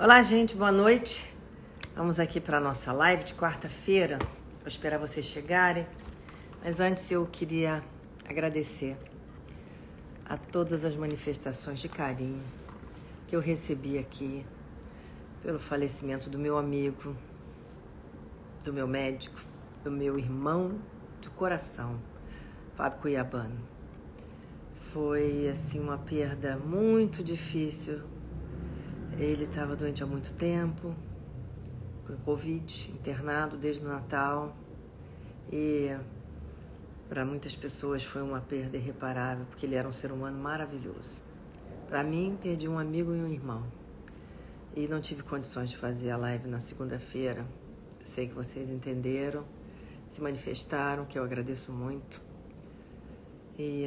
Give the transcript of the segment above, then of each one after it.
Olá, gente, boa noite. Vamos aqui para a nossa live de quarta-feira. Vou esperar vocês chegarem. Mas antes eu queria agradecer a todas as manifestações de carinho que eu recebi aqui pelo falecimento do meu amigo, do meu médico, do meu irmão do coração, Fábio Cuiabano. Foi, assim, uma perda muito difícil. Ele estava doente há muito tempo, com Covid, internado desde o Natal. E para muitas pessoas foi uma perda irreparável, porque ele era um ser humano maravilhoso. Para mim, perdi um amigo e um irmão. E não tive condições de fazer a live na segunda-feira. Sei que vocês entenderam, se manifestaram, que eu agradeço muito. E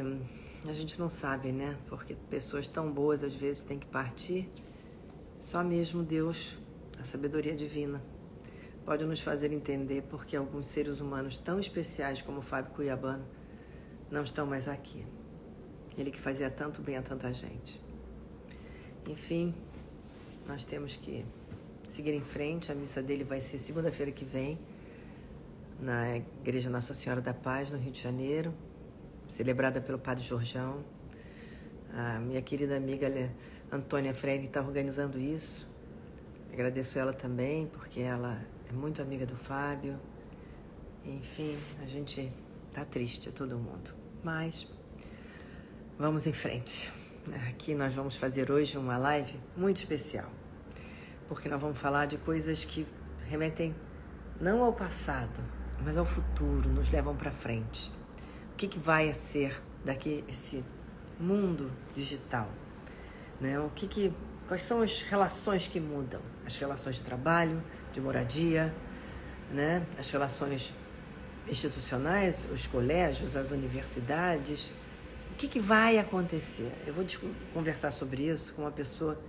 a gente não sabe, né? Porque pessoas tão boas às vezes têm que partir. Só mesmo Deus, a sabedoria divina, pode nos fazer entender porque alguns seres humanos tão especiais como o Fábio Cuiabano não estão mais aqui. Ele que fazia tanto bem a tanta gente. Enfim, nós temos que seguir em frente. A missa dele vai ser segunda-feira que vem, na Igreja Nossa Senhora da Paz, no Rio de Janeiro, celebrada pelo Padre Jorjão. A minha querida amiga Antônia Freire está organizando isso. Agradeço ela também, porque ela é muito amiga do Fábio. Enfim, a gente tá triste, todo mundo. Mas vamos em frente. Aqui nós vamos fazer hoje uma live muito especial, porque nós vamos falar de coisas que remetem não ao passado, mas ao futuro, nos levam para frente. O que vai ser daqui esse mundo digital? Né? Quais são as relações que mudam? As relações de trabalho, de moradia, né? As relações institucionais, os colégios, as universidades. O que vai acontecer? Eu vou conversar sobre isso com uma pessoa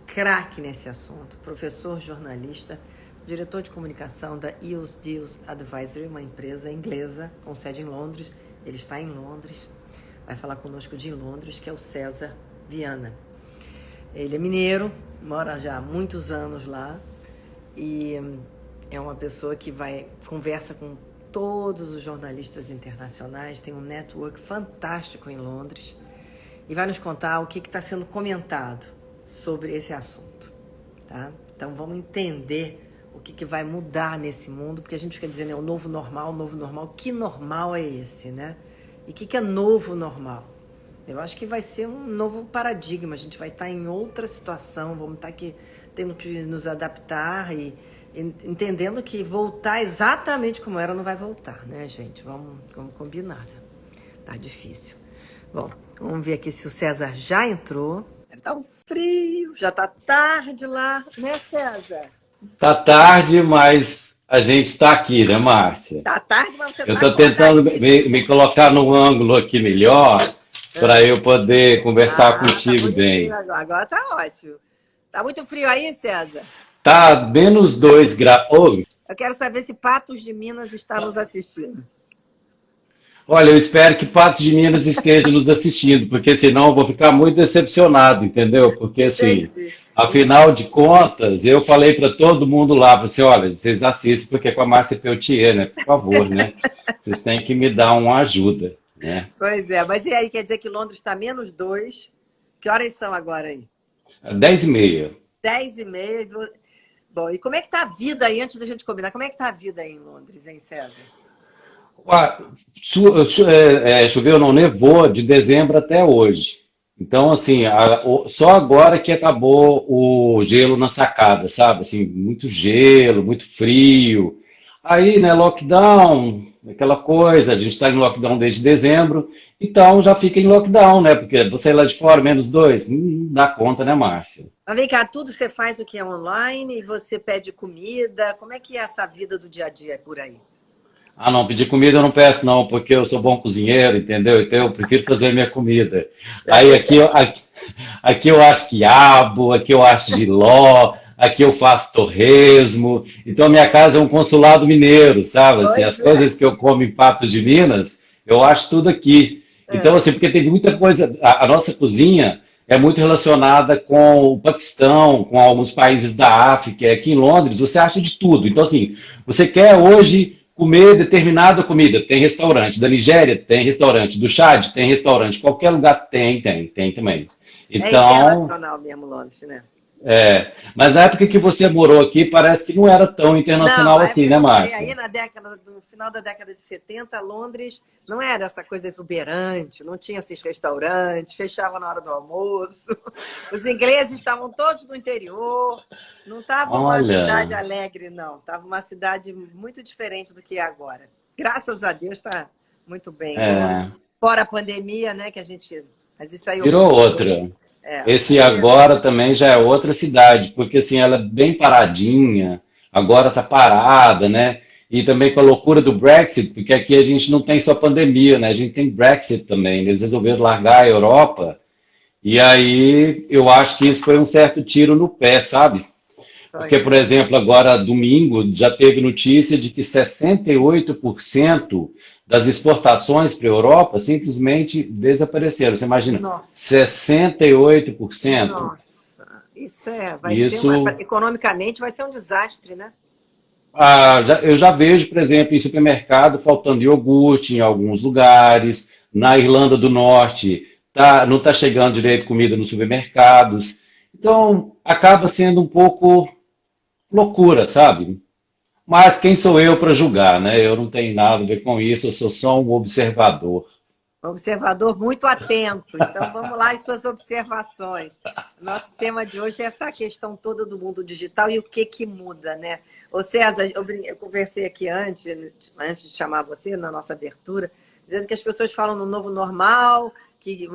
craque nesse assunto, professor, jornalista, diretor de comunicação da EOS Deals Advisory, uma empresa inglesa com sede em Londres. Ele está em Londres, vai falar conosco de Londres, que é o César Viana. Ele é mineiro, mora já há muitos anos lá e é uma pessoa que conversa com todos os jornalistas internacionais, tem um network fantástico em Londres e vai nos contar o que está sendo comentado sobre esse assunto, tá? Então vamos entender o que vai mudar nesse mundo, porque a gente fica dizendo, o novo normal, que normal é esse, né? E o que é novo normal? Eu acho que vai ser um novo paradigma, a gente vai estar em outra situação, vamos estar aqui, temos que nos adaptar e entendendo que voltar exatamente como era não vai voltar, né, gente? Vamos combinar, né? Tá difícil. Bom, vamos ver aqui se o César já entrou. Tá um frio, já tá tarde lá, né, César? Tá tarde, mas a gente está aqui, né, Márcia? Tá tarde, mas você Eu tá estou tentando acordadíssimo. me colocar num ângulo aqui melhor para eu poder conversar contigo muito bem. frio agora. Agora tá ótimo. Tá muito frio aí, César? Tá -2 graus. Oh, Eu quero saber se Patos de Minas está nos assistindo. olha, eu espero que Patos de Minas esteja nos assistindo, porque senão eu vou ficar muito decepcionado, entendeu? Porque assim, Entendi. afinal de contas, eu falei para todo mundo lá, falei assim, olha, vocês assistem porque é com a Márcia Peltier, né? Por favor, né? Vocês têm que me dar uma ajuda, né? Pois é, mas e aí, quer dizer que Londres está -2? Que horas são agora aí? 10h30. 10h30. Bom, e como é que tá a vida aí, antes da gente combinar, como é que tá a vida aí em Londres, hein, César? Choveu, não nevou de dezembro até hoje. Então, assim, só agora que acabou o gelo na sacada, sabe? Assim, muito gelo, muito frio. Aí, né, lockdown, aquela coisa, a gente está em lockdown desde dezembro, então já fica em lockdown, né? Porque você lá de fora, -2, não dá conta, né, Márcia? Mas vem cá, tudo você faz o que é online, você pede comida, como é que é essa vida do dia a dia por aí? Ah, não, pedir comida eu não peço não, porque eu sou bom cozinheiro, entendeu? Então eu prefiro fazer minha comida. Já Aí sei aqui, aqui eu acho quiabo, aqui eu acho jiló, aqui eu faço torresmo. Então a minha casa é um consulado mineiro, sabe? Assim, as Pois é. coisas que eu como em Patos de Minas, eu acho tudo aqui. Então, assim, porque tem muita coisa, a nossa cozinha é muito relacionada com o Paquistão, com alguns países da África. Aqui em Londres você acha de tudo. Então, assim, você quer hoje comer determinada comida, tem restaurante. Da Nigéria, tem restaurante. Do Chad, tem restaurante. Qualquer lugar tem também. É Então, internacional mesmo, Londres, né? mas na época que você morou aqui, parece que não era tão Não, internacional a assim, época que né, eu morei aí, Márcia? no final da década de 70, Londres não era essa coisa exuberante, não tinha esses restaurantes, fechava na hora do almoço. Os ingleses estavam todos no interior, não estava uma cidade Olha, alegre, não. Estava uma cidade muito diferente do que é agora. Graças a Deus está muito bem. é, Londres, fora a pandemia, né, que a gente... Mas isso aí virou ocupou. outra. Esse Aí agora também já é outra cidade, porque assim, ela é bem paradinha, agora está parada, né? E também com a loucura do Brexit, porque aqui a gente não tem só pandemia, né? A gente tem Brexit também. Eles resolveram largar a Europa, e aí eu acho que isso foi um certo tiro no pé, sabe? Porque, pois por é. exemplo, agora domingo já teve notícia de que 68% das exportações para a Europa simplesmente desapareceram. Você imagina, Nossa. 68%. Nossa, isso vai ser Isso, economicamente vai ser um desastre, né? eu já vejo, por exemplo, em supermercado faltando iogurte em alguns lugares. Na Irlanda do Norte, não está chegando direito comida nos supermercados. Então, acaba sendo um pouco loucura, sabe? Mas quem sou eu para julgar, né? Eu não tenho nada a ver com isso, eu sou só um observador. Observador muito atento. Então vamos lá as suas observações. Nosso tema de hoje é essa questão toda do mundo digital e o que que muda, né? Ô César, eu conversei aqui antes de chamar você na nossa abertura, dizendo que as pessoas falam no novo normal, que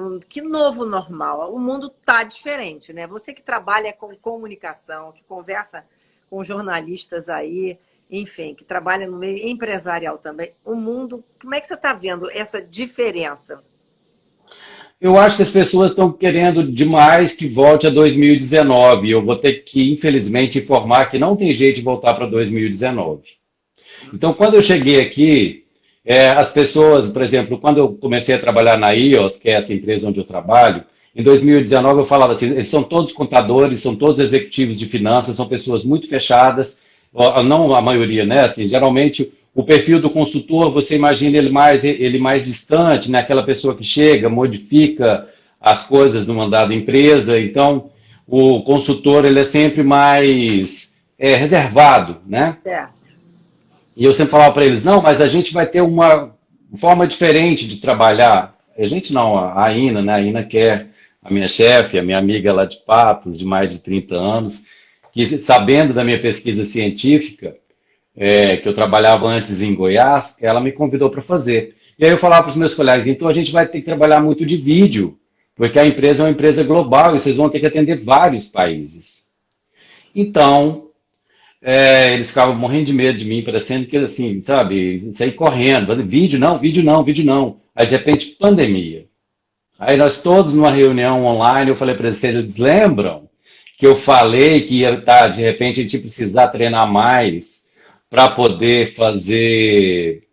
novo normal? O mundo está diferente, né? Você que trabalha com comunicação, que conversa com jornalistas aí, enfim, que trabalha no meio empresarial também, o mundo, como é que você está vendo essa diferença? Eu acho que as pessoas estão querendo demais que volte a 2019. Eu vou ter que, infelizmente, informar que não tem jeito de voltar para 2019. Então, quando eu cheguei aqui, as pessoas, por exemplo, quando eu comecei a trabalhar na IOS, que é essa empresa onde eu trabalho, em 2019 eu falava assim, eles são todos contadores, são todos executivos de finanças, são pessoas muito fechadas, não a maioria, né? Assim, geralmente o perfil do consultor, você imagina ele mais distante, né? Aquela pessoa que chega, modifica as coisas numa dada empresa, então o consultor ele é sempre mais reservado, né? É. E eu sempre falava para eles, não, mas a gente vai ter uma forma diferente de trabalhar. A gente não, a Ina, né? A Ina que é a minha chefe, a minha amiga lá de Patos, de mais de 30 anos, que sabendo da minha pesquisa científica, que eu trabalhava antes em Goiás, ela me convidou para fazer. E aí eu falava para os meus colegas, então a gente vai ter que trabalhar muito de vídeo, porque a empresa é uma empresa global e vocês vão ter que atender vários países. Então, eles ficavam morrendo de medo de mim, parecendo que, assim, sabe, sair correndo, fazer vídeo não, vídeo não, vídeo não. Aí, de repente, pandemia. Aí nós todos numa reunião online, eu falei para eles lembram que eu falei que ia estar, de repente, a gente precisar treinar mais para poder fazer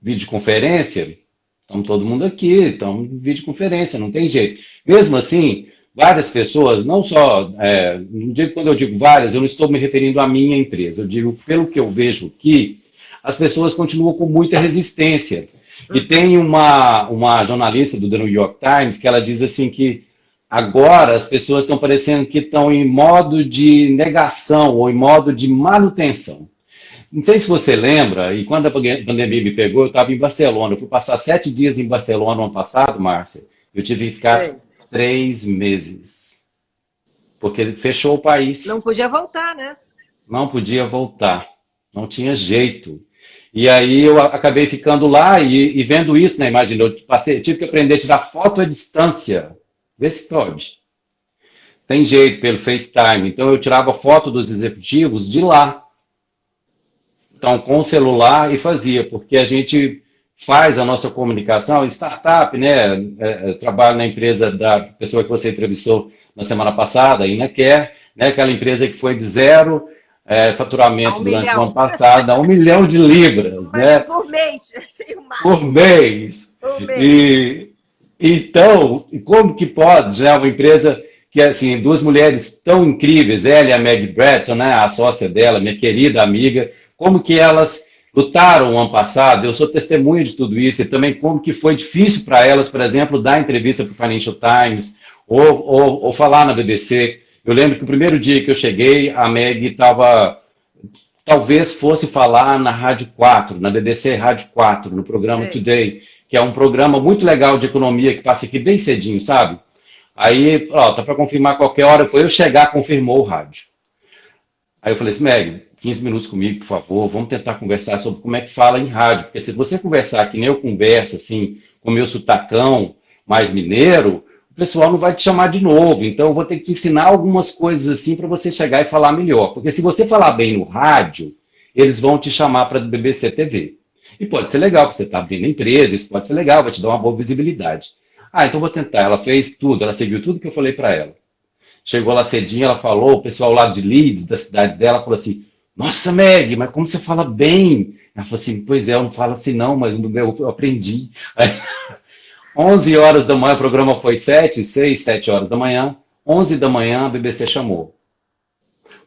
videoconferência? Estamos todo mundo aqui, estamos em videoconferência, não tem jeito. Mesmo assim, várias pessoas, não só, não digo, quando eu digo várias, eu não estou me referindo à minha empresa, eu digo, pelo que eu vejo aqui, as pessoas continuam com muita resistência. E tem uma jornalista do The New York Times que ela diz assim que agora as pessoas estão parecendo que estão em modo de negação ou em modo de manutenção. Não sei se você lembra, e quando a pandemia me pegou, eu estava em Barcelona. Eu fui passar 7 dias em Barcelona no ano passado, Márcia. Eu tive que ficar Sei. 3 meses. Porque ele fechou o país. Não podia voltar, né? Não podia voltar. Não tinha jeito. E aí eu acabei ficando lá e vendo isso, né? Imagina, eu tive que aprender a tirar foto à distância. Vê se pode. Tem jeito pelo FaceTime. Então eu tirava foto dos executivos de lá. Então, com o celular e fazia, porque a gente faz a nossa comunicação, startup, né? Eu trabalho na empresa da pessoa que você entrevistou na semana passada, a InaCare, né? Aquela empresa que foi de zero A faturamento um durante o ano milhão. passado a 1 milhão de libras, Mas né? por mês, achei o Por máximo. mês. Por mês. E, Então, como que pode, né, uma empresa que, assim, duas mulheres tão incríveis, ela e a Meg Breton, né, a sócia dela, minha querida amiga, como que elas lutaram o ano passado, eu sou testemunha de tudo isso, e também como que foi difícil para elas, por exemplo, dar entrevista para o Financial Times, ou falar na BBC. Eu lembro que o primeiro dia que eu cheguei, a Meg estava, talvez fosse falar na Rádio 4, na BBC Rádio 4, no programa Sei. Today, que é um programa muito legal de economia que passa aqui bem cedinho, sabe? Aí, ó, tá para confirmar qualquer hora, foi eu chegar, confirmou o rádio. Aí eu falei assim, Meg, 15 minutos comigo, por favor, vamos tentar conversar sobre como é que fala em rádio, porque se você conversar que nem eu converso, assim, com o meu sotacão mais mineiro, o pessoal não vai te chamar de novo, então eu vou ter que te ensinar algumas coisas assim para você chegar e falar melhor, porque se você falar bem no rádio, eles vão te chamar para a BBC TV. E pode ser legal, porque você está abrindo a empresa, isso pode ser legal, vai te dar uma boa visibilidade. Ah, então vou tentar. Ela fez tudo, ela seguiu tudo que eu falei para ela. Chegou lá cedinho, ela falou, o pessoal lá de Leeds, da cidade dela, falou assim, nossa, Meg, mas como você fala bem? Ela falou assim, pois é, eu não falo assim não, mas eu aprendi. Aí, 11 horas da manhã, o programa foi 7 horas da manhã, 11 da manhã a BBC chamou.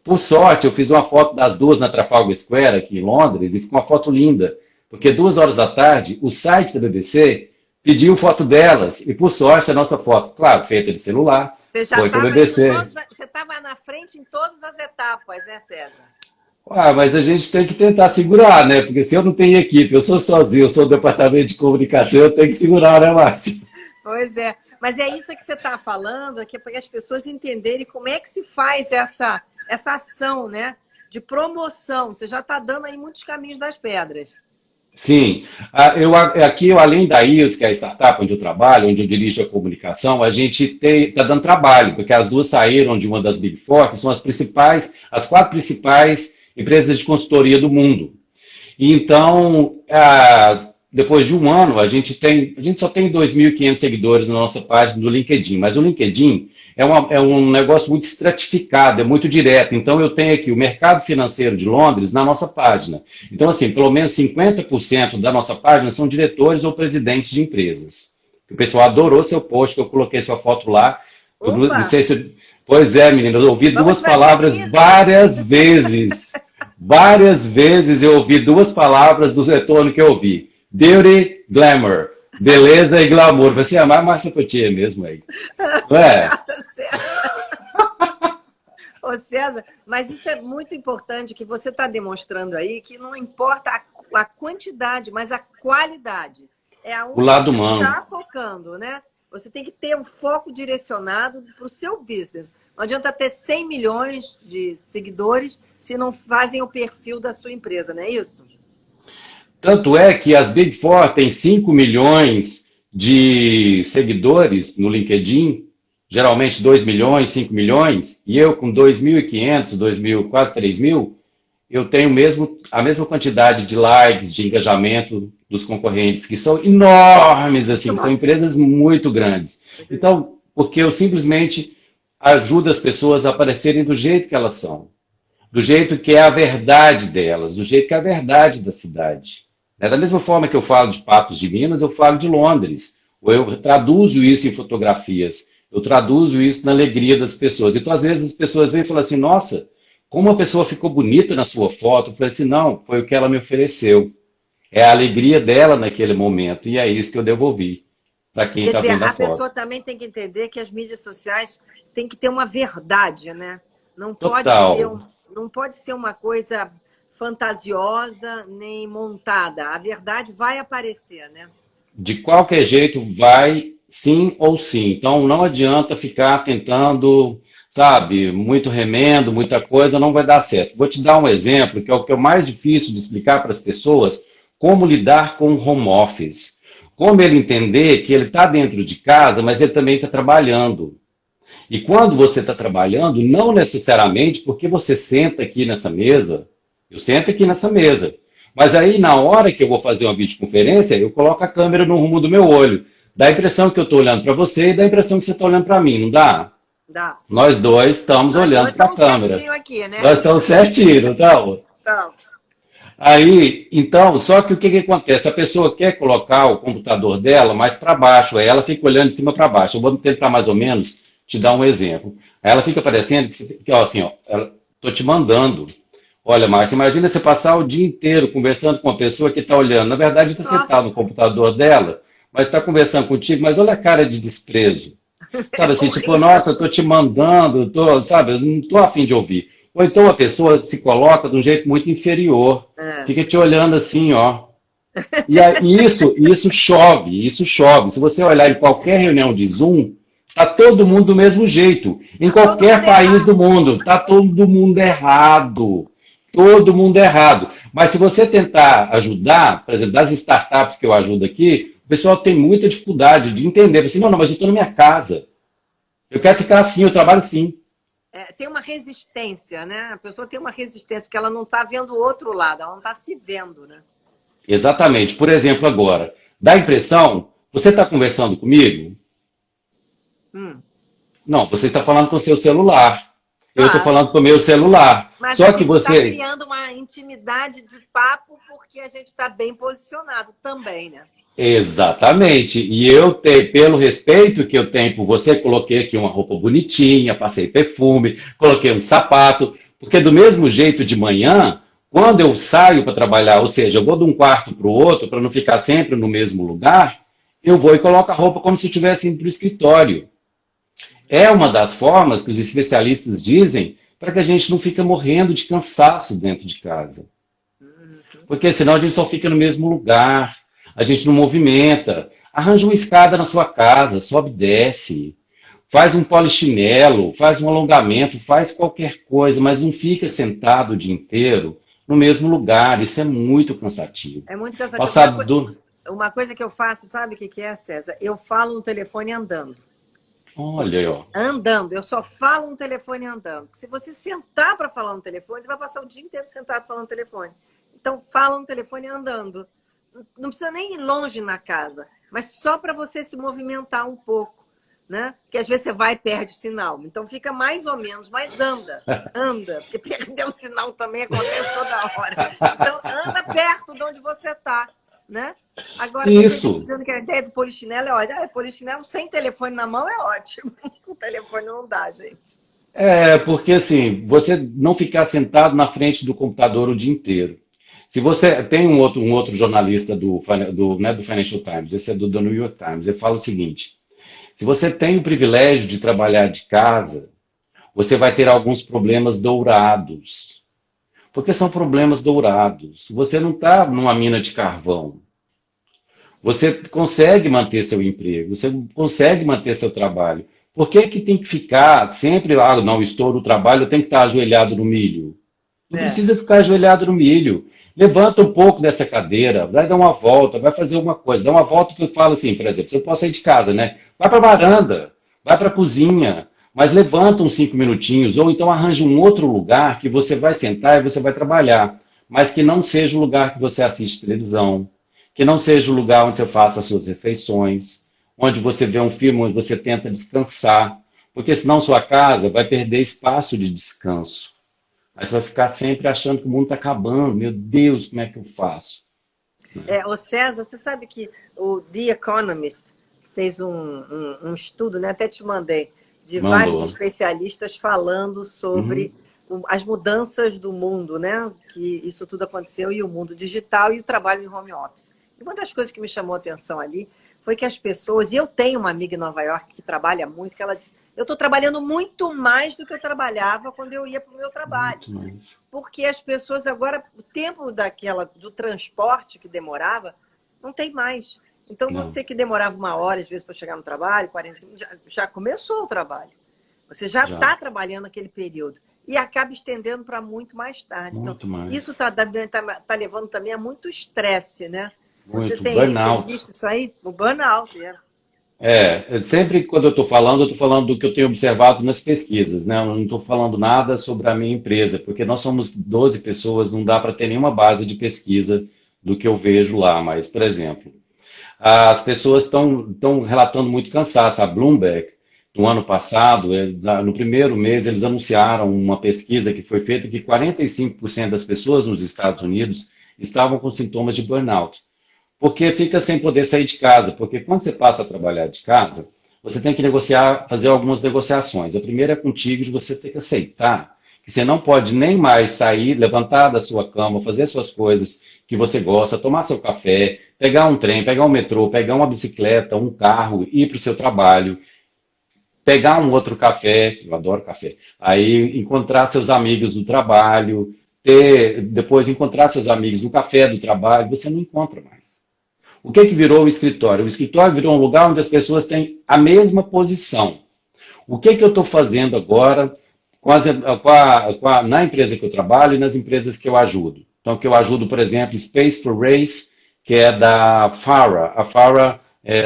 Por sorte, eu fiz uma foto das duas na Trafalgar Square, aqui em Londres, e ficou uma foto linda, porque 2 horas da tarde, o site da BBC pediu foto delas, e por sorte a nossa foto, claro, feita de celular, Você já foi para a estava BBC. você estava na frente em todas as etapas, né, César? Ah, mas a gente tem que tentar segurar, né? Porque se eu não tenho equipe, eu sou sozinho, eu sou o departamento de comunicação, eu tenho que segurar, né, Márcio? Pois é. Mas é isso que você está falando, que é para as pessoas entenderem como é que se faz essa ação, né? De promoção. Você já está dando aí muitos caminhos das pedras. Sim, aqui, além da IOS, que é a startup onde eu trabalho, onde eu dirijo a comunicação, a gente está dando trabalho, porque as duas saíram de uma das Big Four, que são as 4 principais empresas de consultoria do mundo. E então, depois de um ano, a gente só tem 2.500 seguidores na nossa página do LinkedIn, mas o LinkedIn é um negócio muito estratificado, é muito direto. Então, eu tenho aqui o mercado financeiro de Londres na nossa página. Então, assim, pelo menos 50% da nossa página são diretores ou presidentes de empresas. O pessoal adorou seu post, que eu coloquei sua foto lá. Eu não sei se... Pois é, menina, eu ouvi duas palavras várias vezes. Várias vezes eu ouvi 2 palavras do retorno que eu ouvi. Beauty, glamour. Beleza e glamour. Você é mais Márcia Potier mesmo aí. Não é? Ô César, mas isso é muito importante que você está demonstrando aí, que não importa a quantidade, mas a qualidade. É O aonde lado você humano. está focando, né? Você tem que ter um foco direcionado para o seu business. Não adianta ter 100 milhões de seguidores se não fazem o perfil da sua empresa, não é isso? Tanto é que as Big Four têm 5 milhões de seguidores no LinkedIn, geralmente 2 milhões, 5 milhões, e eu com 2.500, 2.000, quase 3.000, eu tenho a mesma quantidade de likes, de engajamento dos concorrentes, que são enormes, assim, são Nossa. empresas muito grandes. Então, porque eu simplesmente ajudo as pessoas a aparecerem do jeito que elas são, do jeito que é a verdade delas, do jeito que é a verdade da cidade. Da mesma forma que eu falo de Patos de Minas, eu falo de Londres. Ou eu traduzo isso em fotografias, eu traduzo isso na alegria das pessoas. Então, às vezes, as pessoas vêm e falam assim, nossa, como a pessoa ficou bonita na sua foto. Eu falei assim, não, foi o que ela me ofereceu. É a alegria dela naquele momento. E é isso que eu devolvi para quem Quer está dizer, vendo a a foto. pessoa também tem que entender que as mídias sociais têm que ter uma verdade, né? Não pode Total. não pode ser uma coisa fantasiosa nem montada. A verdade vai aparecer, né? De qualquer jeito, vai sim ou sim. Então, não adianta ficar tentando, sabe, muito remendo, muita coisa, não vai dar certo. Vou te dar um exemplo, que é o que é mais difícil de explicar para as pessoas, como lidar com o home office. Como ele entender que ele está dentro de casa, mas ele também está trabalhando. E quando você está trabalhando, não necessariamente porque você senta aqui nessa mesa, eu sento aqui nessa mesa. Mas aí, na hora que eu vou fazer uma videoconferência, eu coloco a câmera no rumo do meu olho. Dá a impressão que eu estou olhando para você e dá a impressão que você está olhando para mim, não dá? Dá. Nós dois estamos olhando para a câmera. Aqui, né? Nós estamos certinho, não estamos? Então, Aí, então, só que o que que acontece? A pessoa quer colocar o computador dela mais para baixo, aí ela fica olhando de cima para baixo. Eu vou tentar mais ou menos te dar um exemplo. Aí ela fica parecendo que ó, assim, ó, tô te mandando. Olha, Márcia, imagina você passar o dia inteiro conversando com uma pessoa que está olhando. Na verdade, está sentado no Nossa, computador dela, mas está conversando contigo, mas olha a cara de desprezo. é Sabe assim, tipo, horrível. nossa, eu tô te mandando, tô, sabe, eu não tô a fim de ouvir. Ou então a pessoa se coloca de um jeito muito inferior, É. fica te olhando assim, ó. E isso chove, isso chove. Se você olhar em qualquer reunião de Zoom, tá todo mundo do mesmo jeito. Em Tá todo mundo qualquer país do errado. mundo, tá todo mundo errado. Todo mundo errado. Mas se você tentar ajudar, por exemplo, das startups que eu ajudo aqui, o pessoal tem muita dificuldade de entender. Assim, não, mas eu estou na minha casa. Eu quero ficar assim, eu trabalho assim. É, tem uma resistência, né? A pessoa tem uma resistência, porque ela não está vendo o outro lado, ela não está se vendo, né? Exatamente. Por exemplo, agora, dá a impressão, você está conversando comigo? Hum, Não, você está falando com o seu celular. Eu estou claro. falando com o meu celular. Mas a Só que gente está você. criando uma intimidade de papo porque a gente está bem posicionado também, né? Exatamente. E eu tenho, pelo respeito que eu tenho por você, coloquei aqui uma roupa bonitinha, passei perfume, coloquei um sapato, porque do mesmo jeito de manhã, quando eu saio para trabalhar, ou seja, eu vou de um quarto para o outro, para não ficar sempre no mesmo lugar, eu vou e coloco a roupa como se eu estivesse indo para o escritório. É uma das formas que os especialistas dizem para que a gente não fique morrendo de cansaço dentro de casa. Uhum. Porque senão a gente só fica no mesmo lugar, a gente não movimenta. Arranja uma escada na sua casa, sobe e desce. Faz um polichinelo, faz um alongamento, faz qualquer coisa, mas não fica sentado o dia inteiro no mesmo lugar. Isso é muito cansativo. É muito cansativo. Passar do... Uma coisa que eu faço, sabe o que que é, César? Eu falo no telefone andando. Olha aí, Porque ó. andando, eu só falo no telefone andando. Se você sentar para falar no telefone, você vai passar o dia inteiro sentado falando no telefone. Então, fala no telefone andando. Não precisa nem ir longe na casa, mas só para você se movimentar um pouco, né? Porque às vezes você vai e perde o sinal. Então, fica mais ou menos, mas anda. Anda, porque perder o sinal também acontece toda hora. Então, anda perto de onde você está, né? Agora, tem gente aqui Isso. dizendo que a ideia do polichinelo é ótima. Polichinelo sem telefone na mão é ótimo. Com telefone não dá, gente. É, porque assim, você não ficar sentado na frente do computador o dia inteiro. Se você tem um outro jornalista né, do Financial Times, esse é do New York Times, ele fala o seguinte: se você tem o privilégio de trabalhar de casa, você vai ter alguns problemas dourados. Porque são problemas dourados. Você não está numa mina de carvão. Você consegue manter seu emprego, você consegue manter seu trabalho. Por que que tem que ficar sempre, ah, não, estouro o trabalho, eu tenho que estar ajoelhado no milho? Não É. precisa ficar ajoelhado no milho. Levanta um pouco dessa cadeira, vai dar uma volta, vai fazer alguma coisa. Dá uma volta que eu falo assim, por exemplo, você pode sair de casa, né? Vai para a varanda, vai para a cozinha, mas levanta uns 5 minutinhos, ou então arranja um outro lugar que você vai sentar e você vai trabalhar, mas que não seja o lugar que você assiste televisão, que não seja o lugar onde você faça as suas refeições, onde você vê um filme, onde você tenta descansar, porque senão sua casa vai perder espaço de descanso. Aí você vai ficar sempre achando que o mundo está acabando. Meu Deus, como é que eu faço? O César, você sabe que o The Economist fez um estudo, né? Até te mandei, de vários Mandou. especialistas falando sobre Uhum, as mudanças do mundo, né? Que isso tudo aconteceu, e o mundo digital e o trabalho em home office. E uma das coisas que me chamou a atenção ali foi que as pessoas, e eu tenho uma amiga em Nova York que trabalha muito, que ela disse, eu estou trabalhando muito mais do que eu trabalhava quando eu ia para o meu trabalho. muito mais. Porque as pessoas agora, o tempo do transporte que demorava, não tem mais. Então, Não, você que demorava 1 hora, às vezes, para chegar no trabalho, 40 minutos, já começou o trabalho. Você já já. está trabalhando aquele período. E acaba estendendo para muito mais tarde. Então, Muito isso mais. tá levando também a muito estresse, né? Você Muito. tem Burnout. visto isso aí? O burnout, é. Sempre quando eu estou falando do que eu tenho observado nas pesquisas, né? Eu não estou falando nada sobre a minha empresa, porque nós somos 12 pessoas, não dá para ter nenhuma base de pesquisa do que eu vejo lá. Mas, por exemplo, as pessoas estão relatando muito cansaço. A Bloomberg, no ano passado, no primeiro mês, eles anunciaram uma pesquisa que foi feita que 45% das pessoas nos Estados Unidos estavam com sintomas de burnout. Porque fica sem poder sair de casa. Porque quando você passa a trabalhar de casa, você tem que negociar, fazer algumas negociações. A primeira é contigo, de você ter que aceitar que você não pode nem mais sair, levantar da sua cama, fazer suas coisas que você gosta, tomar seu café, pegar um trem, pegar um metrô, pegar uma bicicleta, um carro, ir para o seu trabalho, pegar um outro café, eu adoro café, aí encontrar seus amigos no trabalho, depois encontrar seus amigos no café do trabalho, você não encontra mais. O que virou o escritório? O escritório virou um lugar onde as pessoas têm a mesma posição. O que eu estou fazendo agora na empresa que eu trabalho e nas empresas que eu ajudo? Então, que eu ajudo, por exemplo, Space for Race, que é da FARA. A FARA,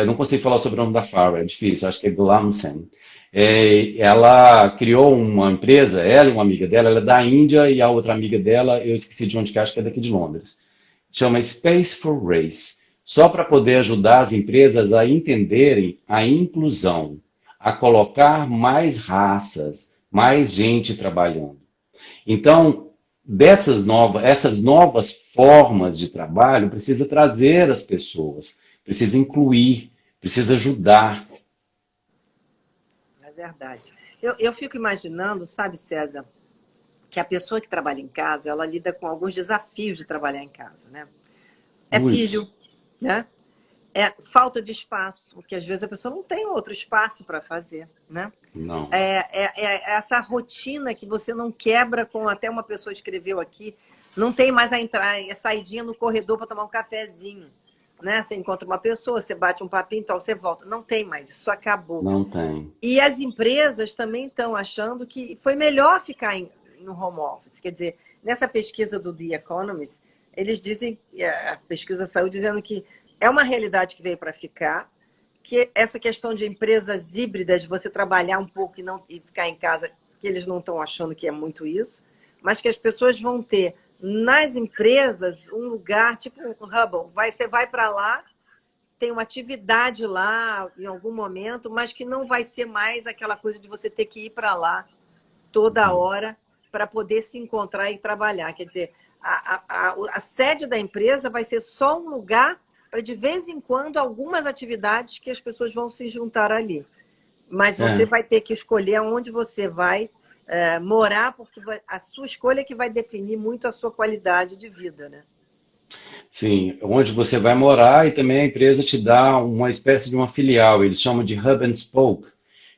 não consigo falar sobre o nome da FARA, é difícil, acho que é Glamsen. Ela criou uma empresa, ela e uma amiga dela, ela é da Índia e a outra amiga dela, eu esqueci de onde que acho que é daqui de Londres. Chama Space for Race, só para poder ajudar as empresas a entenderem a inclusão, a colocar mais raças, mais gente trabalhando. Então, essas novas formas de trabalho, precisa trazer as pessoas, precisa incluir, precisa ajudar. É verdade. Eu fico imaginando, sabe, César, que a pessoa que trabalha em casa, ela lida com alguns desafios de trabalhar em casa, né? É filho, né? É falta de espaço, porque às vezes a pessoa não tem outro espaço para fazer, né? Não. É essa rotina que você não quebra, como até uma pessoa escreveu aqui, não tem mais a saidinha no corredor para tomar um cafezinho, né? Você encontra uma pessoa, você bate um papinho e tal, você volta. Não tem mais, isso acabou. Não tem. E as empresas também estão achando que foi melhor ficar no home office. Quer dizer, nessa pesquisa do The Economist, eles dizem, a pesquisa saiu dizendo que é uma realidade que veio para ficar, que essa questão de empresas híbridas, você trabalhar um pouco e ficar em casa, que eles não estão achando que é muito isso, mas que as pessoas vão ter nas empresas um lugar, tipo um hub, você vai para lá, tem uma atividade lá em algum momento, mas que não vai ser mais aquela coisa de você ter que ir para lá toda hora para poder se encontrar e trabalhar. Quer dizer, a sede da empresa vai ser só um lugar para, de vez em quando, algumas atividades que as pessoas vão se juntar ali. Mas você vai ter que escolher onde você vai morar, porque a sua escolha é que vai definir muito a sua qualidade de vida, né? Sim, onde você vai morar e também a empresa te dá uma espécie de uma filial, eles chamam de Hub and Spoke,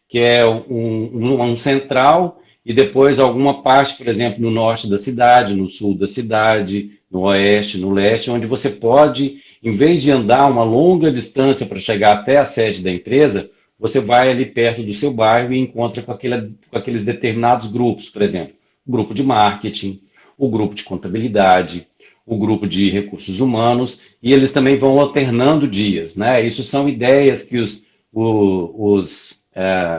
que é um central e depois alguma parte, por exemplo, no norte da cidade, no sul da cidade, no oeste, no leste, onde você pode, em vez de andar uma longa distância para chegar até a sede da empresa, você vai ali perto do seu bairro e encontra com aqueles determinados grupos, por exemplo, o grupo de marketing, o grupo de contabilidade, o grupo de recursos humanos, e eles também vão alternando dias, né? Isso são ideias que os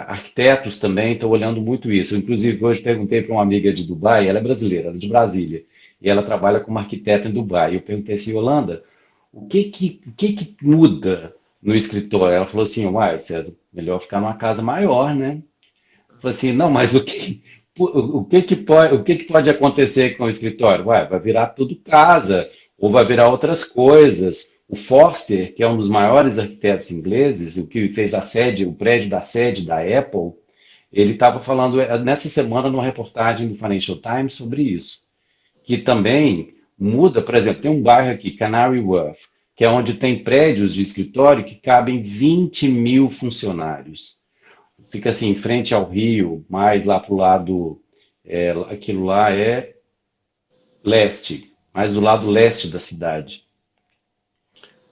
arquitetos também estão olhando muito isso. Inclusive, hoje perguntei para uma amiga de Dubai, ela é brasileira, ela é de Brasília, e ela trabalha como arquiteta em Dubai. Eu perguntei assim, Yolanda, o que muda no escritório? Ela falou assim, uai, César, melhor ficar numa casa maior, né? Eu falei assim, não, mas o que pode acontecer com o escritório? Vai virar tudo casa, ou vai virar outras coisas. O Forster, que é um dos maiores arquitetos ingleses, o que fez o prédio da sede da Apple, ele estava falando nessa semana numa reportagem do Financial Times sobre isso. Que também muda, por exemplo, tem um bairro aqui, Canary Wharf, que é onde tem prédios de escritório que cabem 20 mil funcionários. Fica assim, em frente ao rio, mais lá para o lado, aquilo lá é leste, mais do lado leste da cidade.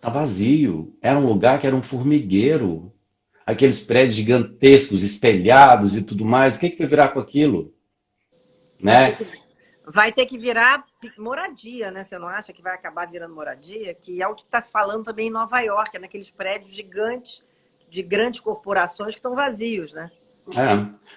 Tá vazio, era um lugar que era um formigueiro, aqueles prédios gigantescos, espelhados e tudo mais, o que vai virar com aquilo? Né? Vai ter que virar moradia, né? Você não acha que vai acabar virando moradia? Que é o que está se falando também em Nova York, naqueles prédios gigantes de grandes corporações que estão vazios, né?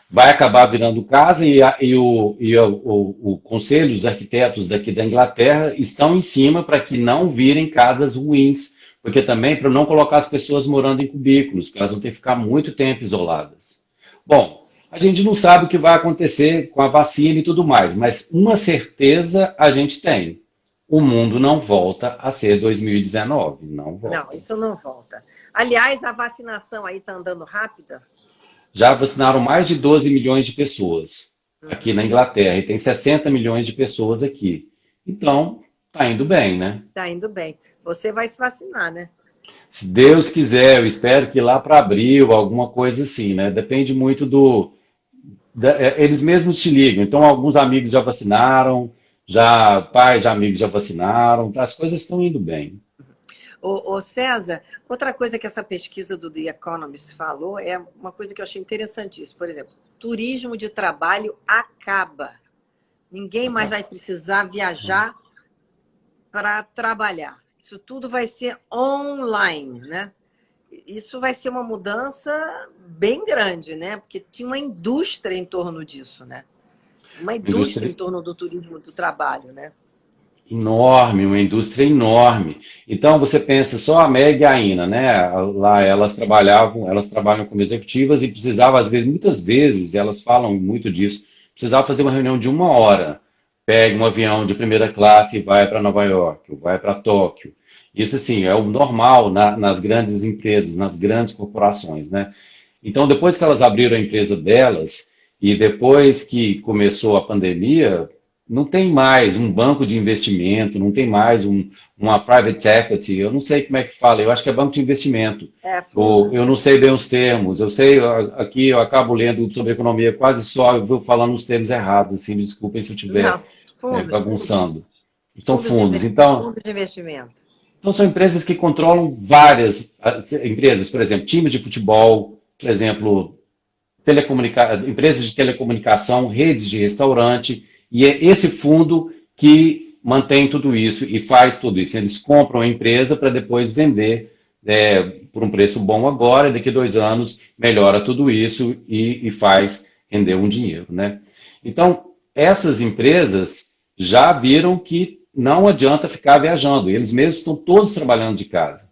Vai acabar virando casa e o Conselho dos Arquitetos daqui da Inglaterra estão em cima para que não virem casas ruins, porque também para não colocar as pessoas morando em cubículos, porque elas vão ter que ficar muito tempo isoladas. Bom, a gente não sabe o que vai acontecer com a vacina e tudo mais, mas uma certeza a gente tem. o mundo não volta a ser 2019, não Não, volta. isso não volta. Aliás, a vacinação aí está andando rápida? Já vacinaram mais de 12 milhões de pessoas aqui na Uhum. Inglaterra, e tem 60 milhões de pessoas aqui. Então, tá indo bem, né? Tá indo bem. Você vai se vacinar, né? Se Deus quiser, eu espero que lá para abril, alguma coisa assim, né? Depende muito eles mesmos te ligam. Então, alguns amigos já vacinaram, já pais de amigos já vacinaram, as coisas estão indo bem. Ô César, outra coisa que essa pesquisa do The Economist falou é uma coisa que eu achei interessantíssima. Por exemplo, turismo de trabalho acaba. Ninguém mais vai precisar viajar para trabalhar. Isso tudo vai ser online, né? Isso vai ser uma mudança bem grande, né? Porque tinha uma indústria em torno disso, né? Uma indústria em Indústria torno do turismo do trabalho, né? enorme, uma indústria enorme. Então você pensa só a Meg e a Ina, né? Lá elas trabalham como executivas e precisava às vezes, muitas vezes, elas falam muito disso, precisava fazer uma reunião de 1 hora. Pega um avião de primeira classe e vai para Nova York, ou vai para Tóquio. Isso assim é o normal nas grandes empresas, nas grandes corporações, né? Então depois que elas abriram a empresa delas e depois que começou a pandemia, não tem mais um banco de investimento, não tem mais uma private equity, eu não sei como é que fala, eu acho que é banco de investimento. É, Ou, fundos, eu né? não sei bem os termos, eu sei, aqui eu acabo lendo sobre economia quase só, eu vou falando os termos errados, assim, desculpem se eu estiver Não, fundos. bagunçando. São fundos, então, Fundos de investimento. então são empresas que controlam várias empresas, por exemplo, times de futebol, por exemplo, empresas de telecomunicação, redes de restaurante, e é esse fundo que mantém tudo isso e faz tudo isso. Eles compram a empresa para depois vender por um preço bom agora, e daqui a 2 anos melhora tudo isso e faz render um dinheiro, né? Então, essas empresas já viram que não adianta ficar viajando, eles mesmos estão todos trabalhando de casa.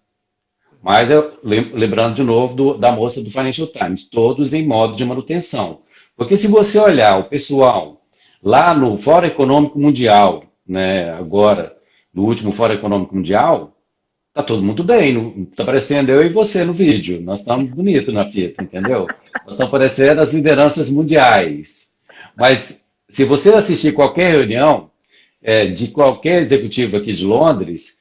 Mas lembrando de novo da moça do Financial Times, todos em modo de manutenção. Porque se você olhar o pessoal lá no Fórum Econômico Mundial, né, agora, no último Fórum Econômico Mundial, tá todo mundo bem. Está parecendo eu e você no vídeo. Nós estamos bonitos na fita, entendeu? Nós estamos parecendo as lideranças mundiais. Mas se você assistir qualquer reunião de qualquer executivo aqui de Londres,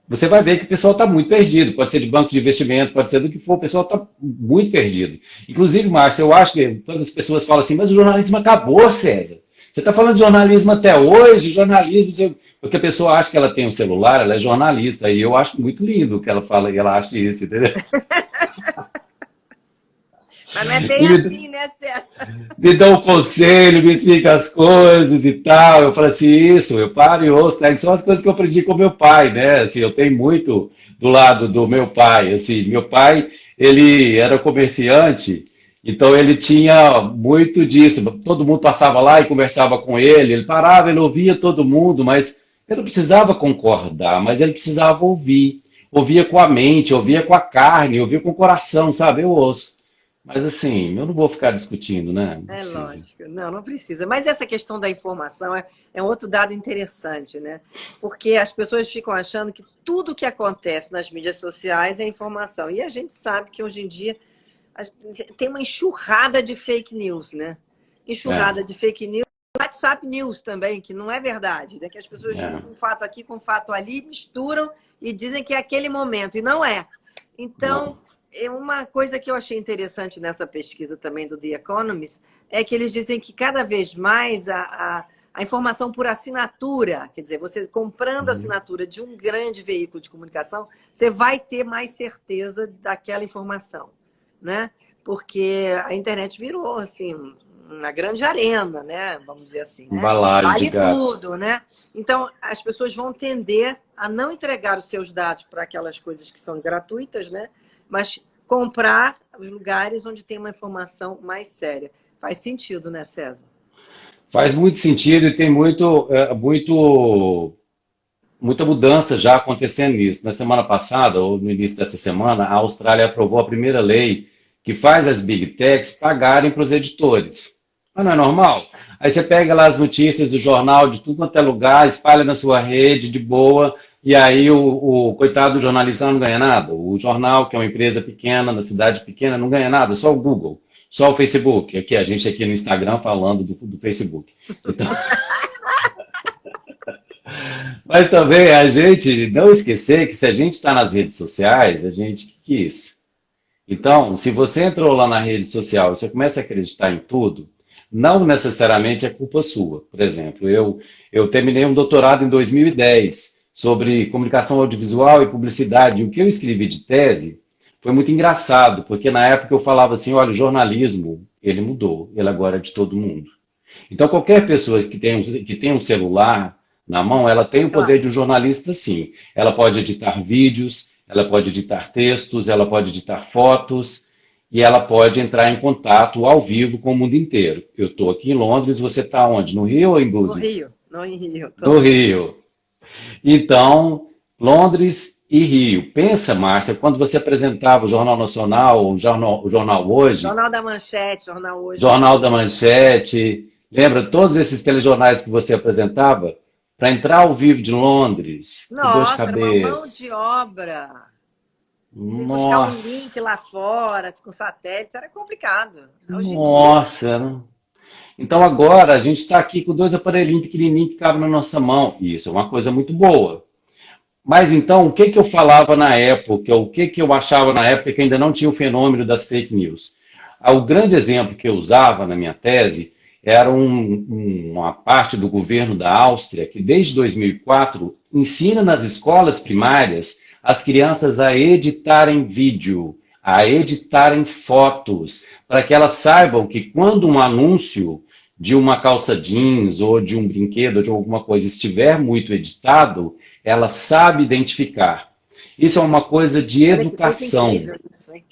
você vai ver que o pessoal está muito perdido. Pode ser de banco de investimento, pode ser do que for, o pessoal está muito perdido. Inclusive, Márcio, eu acho que todas as pessoas falam assim, mas o jornalismo acabou, César. Você está falando de jornalismo até hoje, jornalismo, porque a pessoa acha que ela tem um celular, ela é jornalista, e eu acho muito lindo que ela fala e ela acha isso, entendeu? Mas não é bem assim, né, César? Me dá um conselho, me explica as coisas e tal. Eu falo assim, isso, eu paro e ouço, né? Que são as coisas que eu aprendi com meu pai, né? Assim, eu tenho muito do lado do meu pai, assim, meu pai, ele era comerciante, então ele tinha muito disso. Todo mundo passava lá e conversava com ele parava, ele ouvia todo mundo, mas ele não precisava concordar, mas ele precisava ouvir. Ouvia com a mente, ouvia com a carne, ouvia com o coração, sabe? Eu ouço. Mas assim, eu não vou ficar discutindo, né? Não É precisa. lógico, não, não precisa. Mas essa questão da informação é um outro dado interessante, né? Porque as pessoas ficam achando que tudo que acontece nas mídias sociais é informação. E a gente sabe que hoje em dia tem uma enxurrada de fake news, né? É, Enxurrada de fake news, WhatsApp News também, que não é verdade, né? Que as pessoas é. juntam um fato aqui com um fato ali, misturam e dizem que é aquele momento, e não é. Não. Então, uma coisa que eu achei interessante nessa pesquisa também do The Economist é que eles dizem que cada vez mais a informação por assinatura, quer dizer, você comprando a Uhum. assinatura de um grande veículo de comunicação, você vai ter mais certeza daquela informação, né? Porque a internet virou, assim, uma grande arena, né? Vamos dizer assim, Um né? balaio de Vale gato. tudo, né? Então, as pessoas vão tender a não entregar os seus dados para aquelas coisas que são gratuitas, né? Mas comprar os lugares onde tem uma informação mais séria. Faz sentido, né, César? Faz muito sentido e tem muita mudança já acontecendo nisso. Na semana passada, ou no início dessa semana, a Austrália aprovou a primeira lei que faz as Big Techs pagarem para os editores. Mas não é normal? Aí você pega lá as notícias do jornal de tudo quanto é lugar, espalha na sua rede de boa, e aí o coitado do jornalista não ganha nada. O jornal, que é uma empresa pequena, na cidade pequena, não ganha nada, só o Google, só o Facebook. Aqui, a gente aqui no Instagram falando do Facebook. Então, mas também a gente não esquecer que se a gente está nas redes sociais, a gente que quis. Então, se você entrou lá na rede social e você começa a acreditar em tudo, não necessariamente é culpa sua. Por exemplo, eu terminei um doutorado em 2010 sobre comunicação audiovisual e publicidade. O que eu escrevi de tese foi muito engraçado, porque na época eu falava assim, olha, o jornalismo, ele mudou, ele agora é de todo mundo. Então, qualquer pessoa que tem um celular na mão, ela tem o poder Claro. de um jornalista, sim. Ela pode editar vídeos, ela pode editar textos, ela pode editar fotos e ela pode entrar em contato ao vivo com o mundo inteiro. Eu estou aqui em Londres, você está onde? No Rio ou em No Búzios? Rio, não em Rio. Tô No no Rio. Rio. Então, Londres e Rio. Pensa, Márcia, quando você apresentava o Jornal Nacional, o Jornal Hoje, Jornal da Manchete, Jornal Hoje no Jornal da Rio. Manchete, lembra todos esses telejornais que você apresentava? Para entrar ao vivo de Londres, que dor de Nossa, era uma mão cabeça. de obra. Tinha que buscar um link Nossa, lá fora, com satélites, era complicado. Hoje em dia, nossa. Então agora a gente está aqui com dois aparelhinhos pequenininhos que cabem na nossa mão. E isso é uma coisa muito boa. Mas então, o que que eu falava na época, o que que eu achava na época que ainda não tinha o fenômeno das fake news? O grande exemplo que eu usava na minha tese era uma parte do governo da Áustria que, desde 2004, ensina nas escolas primárias as crianças a editarem vídeo, a editarem fotos, para que elas saibam que quando um anúncio de uma calça jeans ou de um brinquedo ou de alguma coisa estiver muito editado, ela sabe identificar. Isso é uma coisa de olha que coisa educação, incrível isso, hein?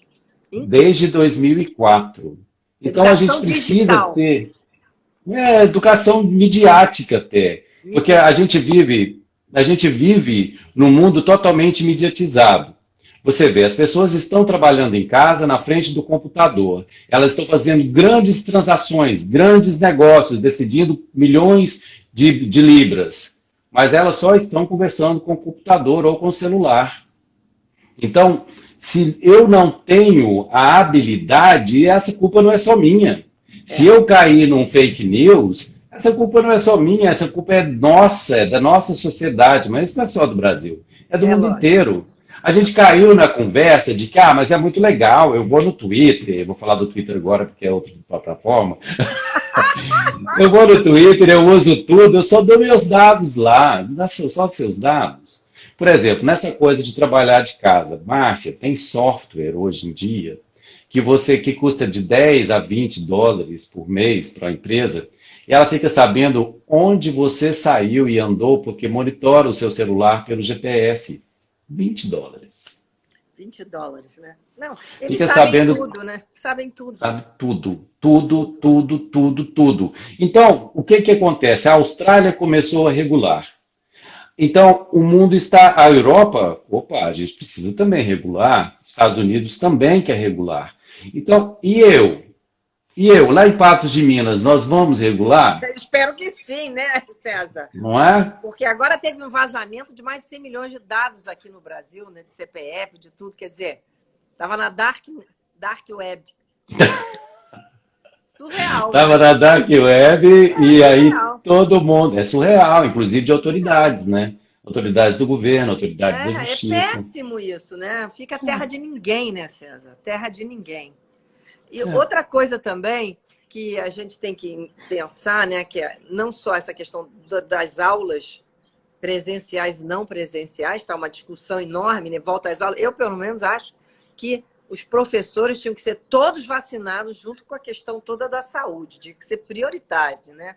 desde Incrível. 2004. Então a gente Educação precisa digital. ter educação midiática até, porque a gente vive num mundo totalmente mediatizado. Você vê, as pessoas estão trabalhando em casa, na frente do computador. Elas estão fazendo grandes transações, grandes negócios, decidindo milhões de libras. Mas elas só estão conversando com o computador ou com o celular. Então, se eu não tenho a habilidade, essa culpa não é só minha. Se É, eu cair num fake news, essa culpa não é só minha, essa culpa é nossa, é da nossa sociedade, mas isso não é só do Brasil, é do é mundo lógico. inteiro. A gente caiu na conversa de que, mas é muito legal, eu vou no Twitter, eu vou falar do Twitter agora porque é outra plataforma, eu vou no Twitter, eu uso tudo, eu só dou meus dados lá, dá só os seus dados. Por exemplo, nessa coisa de trabalhar de casa, Márcia, tem software hoje em dia que custa de 10 a 20 dólares por mês para a empresa, e ela fica sabendo onde você saiu e andou, porque monitora o seu celular pelo GPS. 20 dólares. US$ 20, né? Não, eles Fica sabem sabendo, tudo, né? Sabem tudo. sabe, tudo, tudo, Tudo. tudo, tudo, tudo. Então, o que que acontece? A Austrália começou a regular. Então, o mundo está. A Europa, opa, a gente precisa também regular. Estados Unidos também quer regular. Então, e eu? E eu, lá em Patos de Minas, nós vamos regular? Eu espero que sim, né, César? Não é? Porque agora teve um vazamento de mais de 100 milhões de dados aqui no Brasil, né? De CPF, de tudo. Quer dizer, estava na dark Web. Surreal, Estava né? na Dark Web É e aí surreal. todo mundo. É surreal, inclusive de autoridades, né? Autoridades do governo, autoridades da É justiça. péssimo isso, né? Fica terra de ninguém, né, César? Terra de ninguém. E É. outra coisa também que a gente tem que pensar, né, que é não só essa questão das aulas presenciais e não presenciais, está uma discussão enorme, né? Volta às aulas. Eu, pelo menos, acho que os professores tinham que ser todos vacinados junto com a questão toda da saúde, tinha que ser prioridade, né?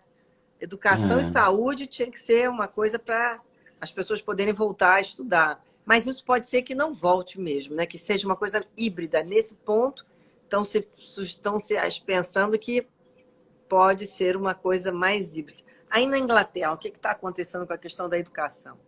Educação e É. saúde tinha que ser uma coisa para as pessoas poderem voltar a estudar. Mas isso pode ser que não volte mesmo, né? Que seja uma coisa híbrida. Nesse ponto, estão se pensando que pode ser uma coisa mais híbrida. Aí na Inglaterra, o que está acontecendo com a questão da educação?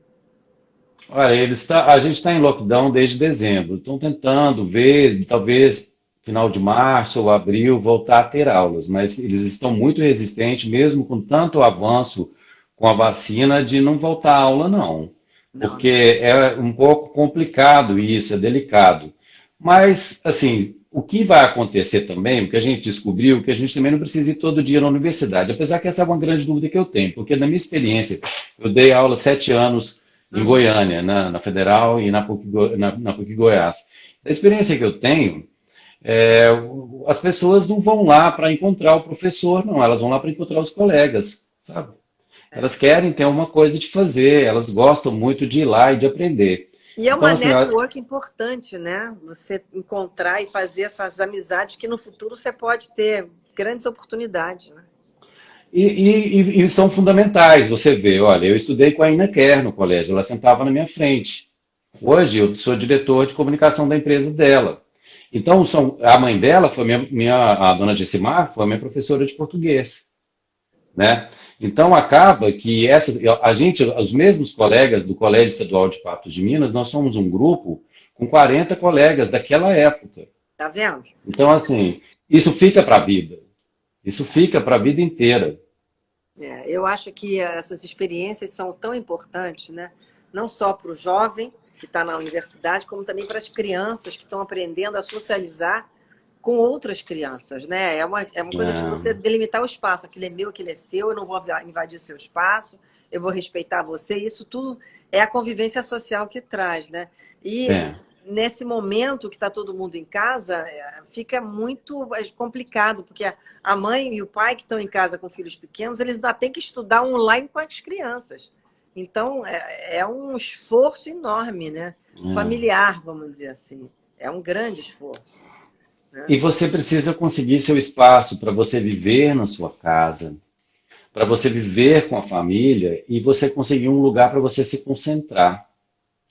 Olha, a gente está em lockdown desde dezembro. Estão tentando ver, talvez final de março ou abril, voltar a ter aulas, mas eles estão muito resistentes, mesmo com tanto avanço com a vacina, de não voltar à aula, não. Não, Porque não. é um pouco complicado isso, é delicado. Mas, assim, o que vai acontecer também, o que a gente descobriu, que a gente também não precisa ir todo dia na universidade, apesar que essa é uma grande dúvida que eu tenho, porque na minha experiência, eu dei aula 7 anos em Uhum. Goiânia, na Federal e na PUC Goiás. A experiência que eu tenho é, as pessoas não vão lá para encontrar o professor, não, elas vão lá para encontrar os colegas, sabe? É. Elas querem ter uma coisa de fazer, elas gostam muito de ir lá e de aprender. E é Então, uma assim, network importante, né? Você encontrar e fazer essas amizades que no futuro você pode ter grandes oportunidades, né? e são fundamentais, você vê, olha, eu estudei com a Ina Kerr no colégio, ela sentava na minha frente. Hoje eu sou diretor de comunicação da empresa dela. Então, a mãe dela foi a dona Gessimar, foi minha professora de português, né? Então acaba que a gente, os mesmos colegas do Colégio Estadual de Patos de Minas, nós somos um grupo com 40 colegas daquela época. Tá vendo? Então, assim, isso fica para a vida. Isso fica para a vida inteira. É, eu acho que essas experiências são tão importantes, né? Não só para o jovem que está na universidade, como também para as crianças que estão aprendendo a socializar com outras crianças, né? É uma coisa de você delimitar o espaço. Aquele é meu, aquele é seu, eu não vou invadir seu espaço, eu vou respeitar você. Isso tudo é a convivência social que traz, né? E É. nesse momento que está todo mundo em casa, fica muito complicado, porque a mãe e o pai que estão em casa com filhos pequenos, eles ainda têm que estudar online com as crianças. Então, é um esforço enorme, né? É. Familiar, vamos dizer assim. É um grande esforço, né? E você precisa conseguir seu espaço para você viver na sua casa, para você viver com a família e você conseguir um lugar para você se concentrar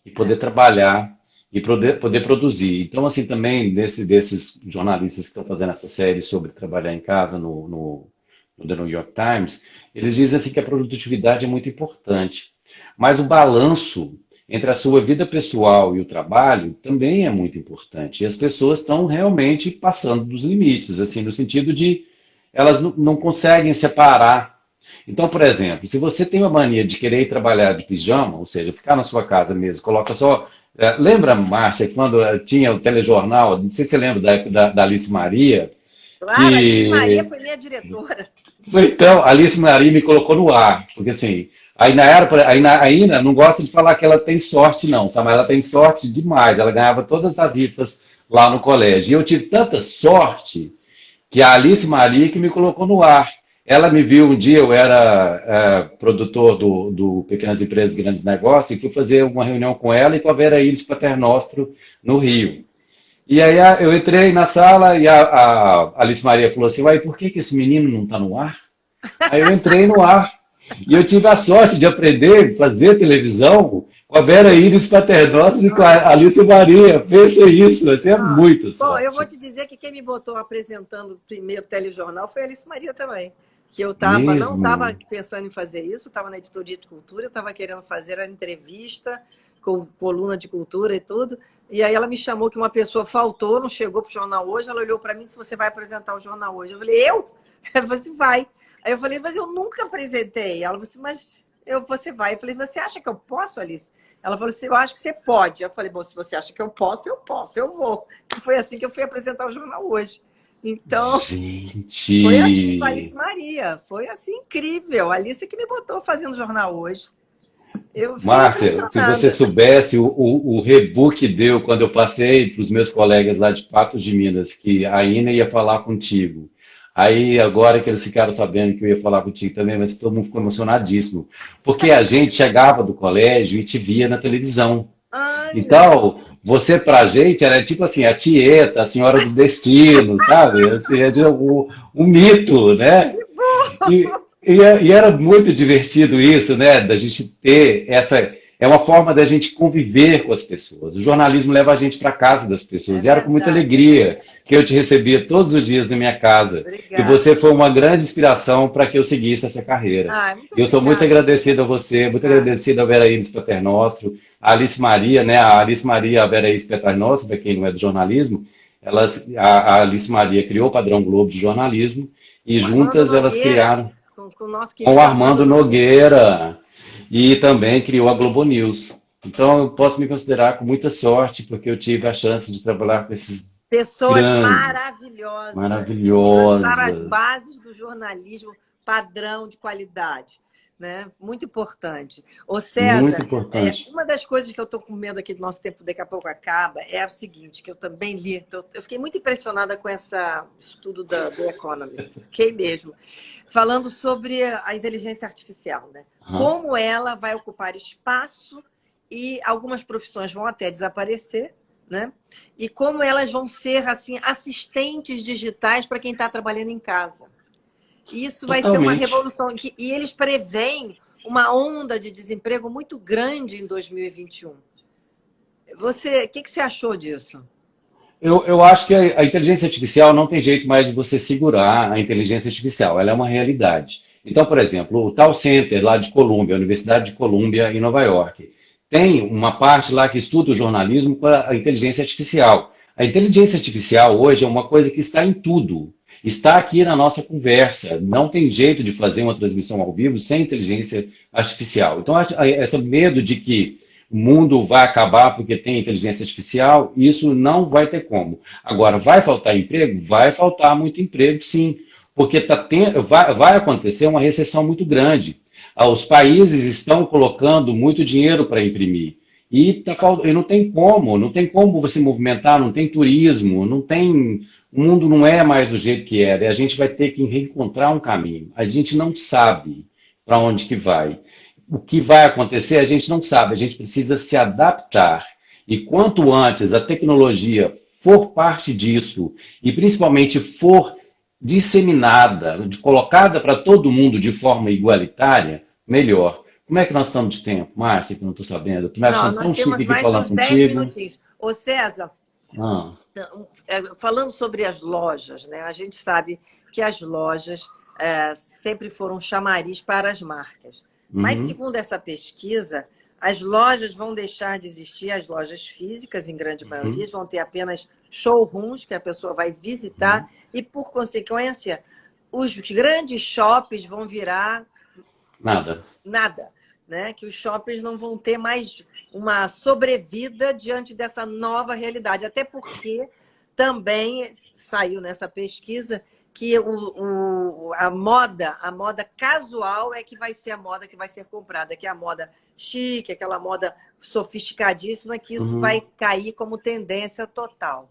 e É. poder trabalhar e poder produzir. Então, assim, também desses jornalistas que estão fazendo essa série sobre trabalhar em casa no The New York Times, eles dizem assim que a produtividade é muito importante, mas o balanço entre a sua vida pessoal e o trabalho também é muito importante. E as pessoas estão realmente passando dos limites, assim, no sentido de elas não conseguem separar. Então, por exemplo, se você tem uma mania de querer ir trabalhar de pijama, ou seja, ficar na sua casa mesmo, coloca só. Lembra, Márcia, quando tinha o telejornal, não sei se você lembra da época da Alice Maria, Claro, a Alice Maria que foi minha diretora. então, a Alice Maria me colocou no ar, porque assim, a Ina não gosta de falar que ela tem sorte, não, sabe? Mas ela tem sorte demais. Ela ganhava todas as rifas lá no colégio. E eu tive tanta sorte que a Alice Maria que me colocou no ar. Ela me viu um dia, eu era produtor do Pequenas Empresas e Grandes Negócios, e fui fazer uma reunião com ela e com a Vera Iris Paternostro no Rio. E aí eu entrei na sala e a Alice Maria falou assim, uai, por que esse menino não está no ar? Aí eu entrei no ar e eu tive a sorte de aprender a fazer televisão com a Vera Iris Paternostro e com a Alice Maria. Pensa isso, assim, é Ah, muita bom, eu vou sorte. te dizer que quem me botou apresentando o primeiro telejornal foi a Alice Maria também. Que eu não estava Mesmo. pensando em fazer isso, estava na editoria de cultura, eu estava querendo fazer a entrevista com coluna de cultura e tudo. E aí ela me chamou que uma pessoa faltou, não chegou para o jornal hoje. Ela olhou para mim e disse: Você vai apresentar o jornal hoje? Eu falei: Eu? Ela falou assim: Vai. Aí eu falei: Mas eu nunca apresentei. Ela falou assim: Mas você vai. Eu falei: Você acha que eu posso, Alice? Ela falou assim: Eu acho que você pode. Eu falei: Bom, se você acha que eu posso, eu vou. E foi assim que eu fui apresentar o jornal hoje. Então, foi assim com a Alice Gente. Maria. Foi assim incrível. A Alice que me botou fazendo jornal hoje. Eu fiquei Márcia, se você impressionada. soubesse o rebu que deu quando eu passei para os meus colegas lá de Patos de Minas, que a Ina ia falar contigo. Aí, agora que eles ficaram sabendo que eu ia falar contigo também, mas todo mundo ficou emocionadíssimo. Porque a gente chegava do colégio e te via na televisão. Olha, Então, você pra gente era tipo assim, a Tieta, a Senhora do Destino, sabe? Assim, o mito, né? E era muito divertido isso, né? Da gente ter essa. É uma forma da gente conviver com as pessoas. O jornalismo leva a gente para casa das é pessoas. E era com muita verdade, é alegria verdade. que eu te recebia todos os dias na minha casa. E você Obrigada. foi uma grande inspiração para que eu seguisse essa carreira. Ah, muito Eu sou muito obrigada. agradecido a você, muito Ah, agradecido a Vera Iris Paternostro, a Alice Maria, né? A Alice Maria, a Vera Iris Paternostro, para quem não é do jornalismo, a Alice Maria criou o Padrão Globo de jornalismo e O Armando juntas elas Nogueira, criaram com o nosso com o querido Armando Armando Nogueira. Nogueira e também criou a Globo News. Então eu posso me considerar com muita sorte porque eu tive a chance de trabalhar com esses Pessoas grandes, maravilhosas que lançaram as maravilhosas, bases do jornalismo padrão de qualidade, né? Muito importante. Ô muito César, importante. uma das coisas que eu estou com medo aqui do nosso tempo daqui a pouco acaba é o seguinte, que eu também li, eu fiquei muito impressionada com esse estudo do Economist, fiquei mesmo, falando sobre a inteligência artificial, né? Aham. Como ela vai ocupar espaço e algumas profissões vão até desaparecer, né? E como elas vão ser assim assistentes digitais para quem está trabalhando em casa. Isso vai ser uma Totalmente. revolução. E eles preveem uma onda de desemprego muito grande em 2021. O que você achou disso? Eu acho que a inteligência artificial não tem jeito mais de você segurar a inteligência artificial, ela é uma realidade. Então, por exemplo, o Tal Center lá de Colômbia, a Universidade de Colômbia em Nova York, tem uma parte lá que estuda o jornalismo com a inteligência artificial. A inteligência artificial hoje é uma coisa que está em tudo. Está aqui na nossa conversa. Não tem jeito de fazer uma transmissão ao vivo sem inteligência artificial. Então, esse medo de que o mundo vai acabar porque tem inteligência artificial, isso não vai ter como. Agora, vai faltar emprego? Vai faltar muito emprego, sim, porque vai acontecer uma recessão muito grande. Os países estão colocando muito dinheiro para imprimir. E não tem como você movimentar, não tem turismo, não tem. O mundo não é mais do jeito que era. E a gente vai ter que reencontrar um caminho. A gente não sabe para onde que vai. O que vai acontecer, a gente não sabe, a gente precisa se adaptar. E quanto antes a tecnologia for parte disso, e principalmente for disseminada, colocada para todo mundo de forma igualitária, melhor. Como é que nós estamos de tempo, Márcia, que eu não estou sabendo? Estou me Não, achando nós tão chique temos aqui mais falando uns 10 contigo. minutinhos. Ô César, Ah, falando sobre as lojas, né? A gente sabe que as lojas sempre foram um chamariz para as marcas. Mas, uhum, segundo essa pesquisa, as lojas vão deixar de existir, as lojas físicas, em grande maioria, uhum, vão ter apenas showrooms que a pessoa vai uhum. visitar e, por consequência, os grandes shoppings vão virar Nada. nada, né? Que os shoppings não vão ter mais uma sobrevida diante dessa nova realidade. Até porque também saiu nessa pesquisa que a moda casual é que vai ser a moda que vai ser comprada, que é a moda chique, aquela moda sofisticadíssima, que isso vai Uhum, cair como tendência total.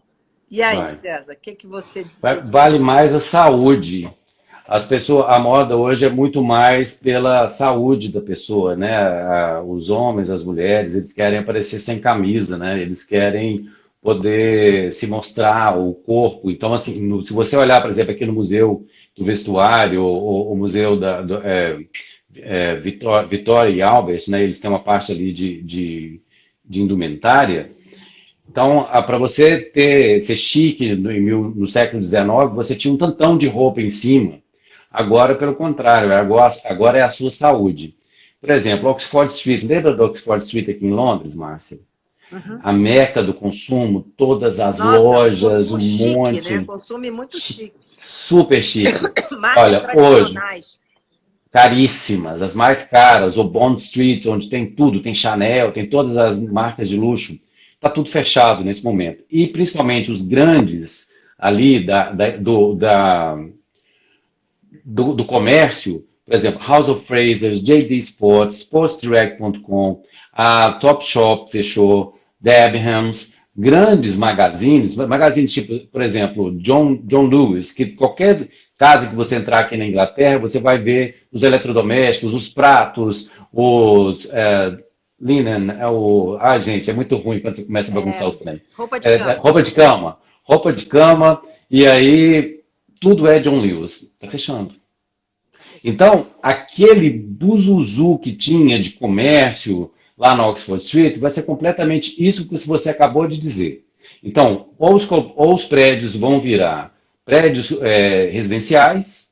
E aí, vai. César, o que você Vale diz? mais a saúde. As pessoas, a moda hoje é muito mais pela saúde da pessoa, né? Os homens, as mulheres, eles querem aparecer sem camisa, né? Eles querem poder se mostrar o corpo. Então, assim, se você olhar, por exemplo, aqui no Museu do Vestuário, ou o Museu Vitória e Albert, né? Eles têm uma parte ali de indumentária. Então, para você ser chique no século XIX, você tinha um tantão de roupa em cima. Agora, pelo contrário, agora é a sua saúde. Por exemplo, Oxford Street. Lembra do Oxford Street aqui em Londres, Márcia? Uhum. A meca do consumo, todas as Nossa, um lojas, consumo um chique, né? monte, Consumo muito chique. super chique. Marcas Olha, hoje, tradicionais. caríssimas, as mais caras, o Bond Street, onde tem tudo, tem Chanel, tem todas as marcas de luxo, está tudo fechado nesse momento. E principalmente os grandes ali do comércio, por exemplo, House of Fraser, JD Sports, SportsDirect.com, a Topshop fechou, Debenhams, grandes magazines tipo, por exemplo, John Lewis, que qualquer casa que você entrar aqui na Inglaterra, você vai ver os eletrodomésticos, os pratos, os linen, gente, é muito ruim quando você começa a bagunçar os trem. Roupa de cama. Roupa de cama, e aí tudo é John Lewis, está fechando. Então, aquele buzuzu que tinha de comércio lá na Oxford Street vai ser completamente isso que você acabou de dizer. Então, ou os prédios vão virar prédios residenciais,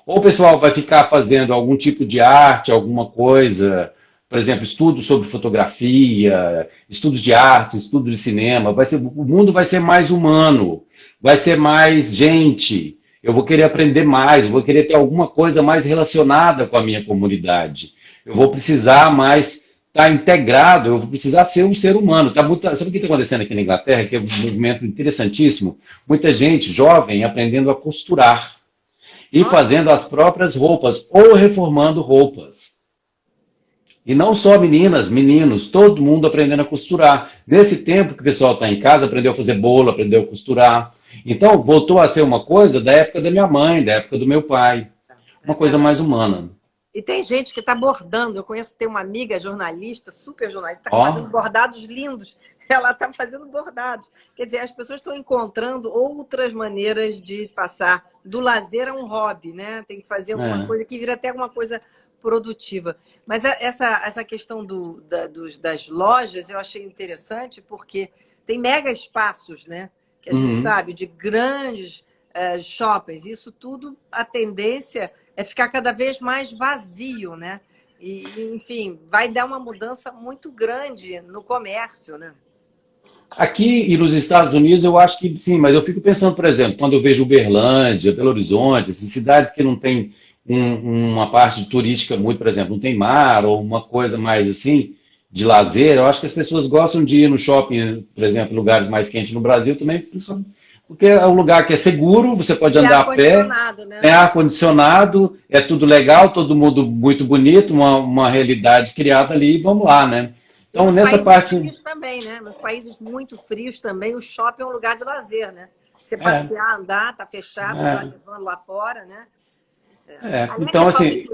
ou o pessoal vai ficar fazendo algum tipo de arte, alguma coisa, por exemplo, estudos sobre fotografia, estudos de arte, estudos de cinema. O mundo vai ser mais humano, vai ser mais gente. Eu vou querer aprender mais, eu vou querer ter alguma coisa mais relacionada com a minha comunidade. Eu vou precisar mais estar integrado, eu vou precisar ser um ser humano. Sabe o que está acontecendo aqui na Inglaterra? Que é um movimento interessantíssimo. Muita gente jovem aprendendo a costurar e Olha, fazendo as próprias roupas ou reformando roupas. E não só meninas, meninos, todo mundo aprendendo a costurar. Nesse tempo que o pessoal está em casa, aprendeu a fazer bolo, aprendeu a costurar. Então, voltou a ser uma coisa da época da minha mãe, da época do meu pai. é Uma coisa mais verdade. humana. E tem gente que está bordando. Eu conheço, tem uma amiga jornalista, super jornalista, está fazendo Ó, bordados lindos. Ela está fazendo bordados. Quer dizer, as pessoas estão encontrando outras maneiras de passar do lazer a um hobby, né? Tem que fazer alguma é. coisa que vira até alguma coisa produtiva. Mas essa questão das lojas eu achei interessante porque tem mega espaços, né? Que a gente Uhum. sabe, de grandes shoppings. Isso tudo, a tendência é ficar cada vez mais vazio, né? Enfim, vai dar uma mudança muito grande no comércio, né? Aqui e nos Estados Unidos eu acho que sim, mas eu fico pensando, por exemplo, quando eu vejo Uberlândia, Belo Horizonte, essas cidades que não tem uma parte turística muito, por exemplo, não tem mar ou uma coisa mais assim de lazer, eu acho que as pessoas gostam de ir no shopping, por exemplo, lugares mais quentes no Brasil também, porque é um lugar que é seguro, você pode E andar a pé, ar-condicionado, né? tem ar-condicionado, é tudo legal, todo mundo muito bonito, uma realidade criada ali, e vamos lá, né? E Então, nos nessa países parte. frios também, né? Nos países muito frios também, o shopping é um lugar de lazer, né? Você É, passear, andar, tá fechado, tá é, levando lá fora, né? Aliás, Então, assim.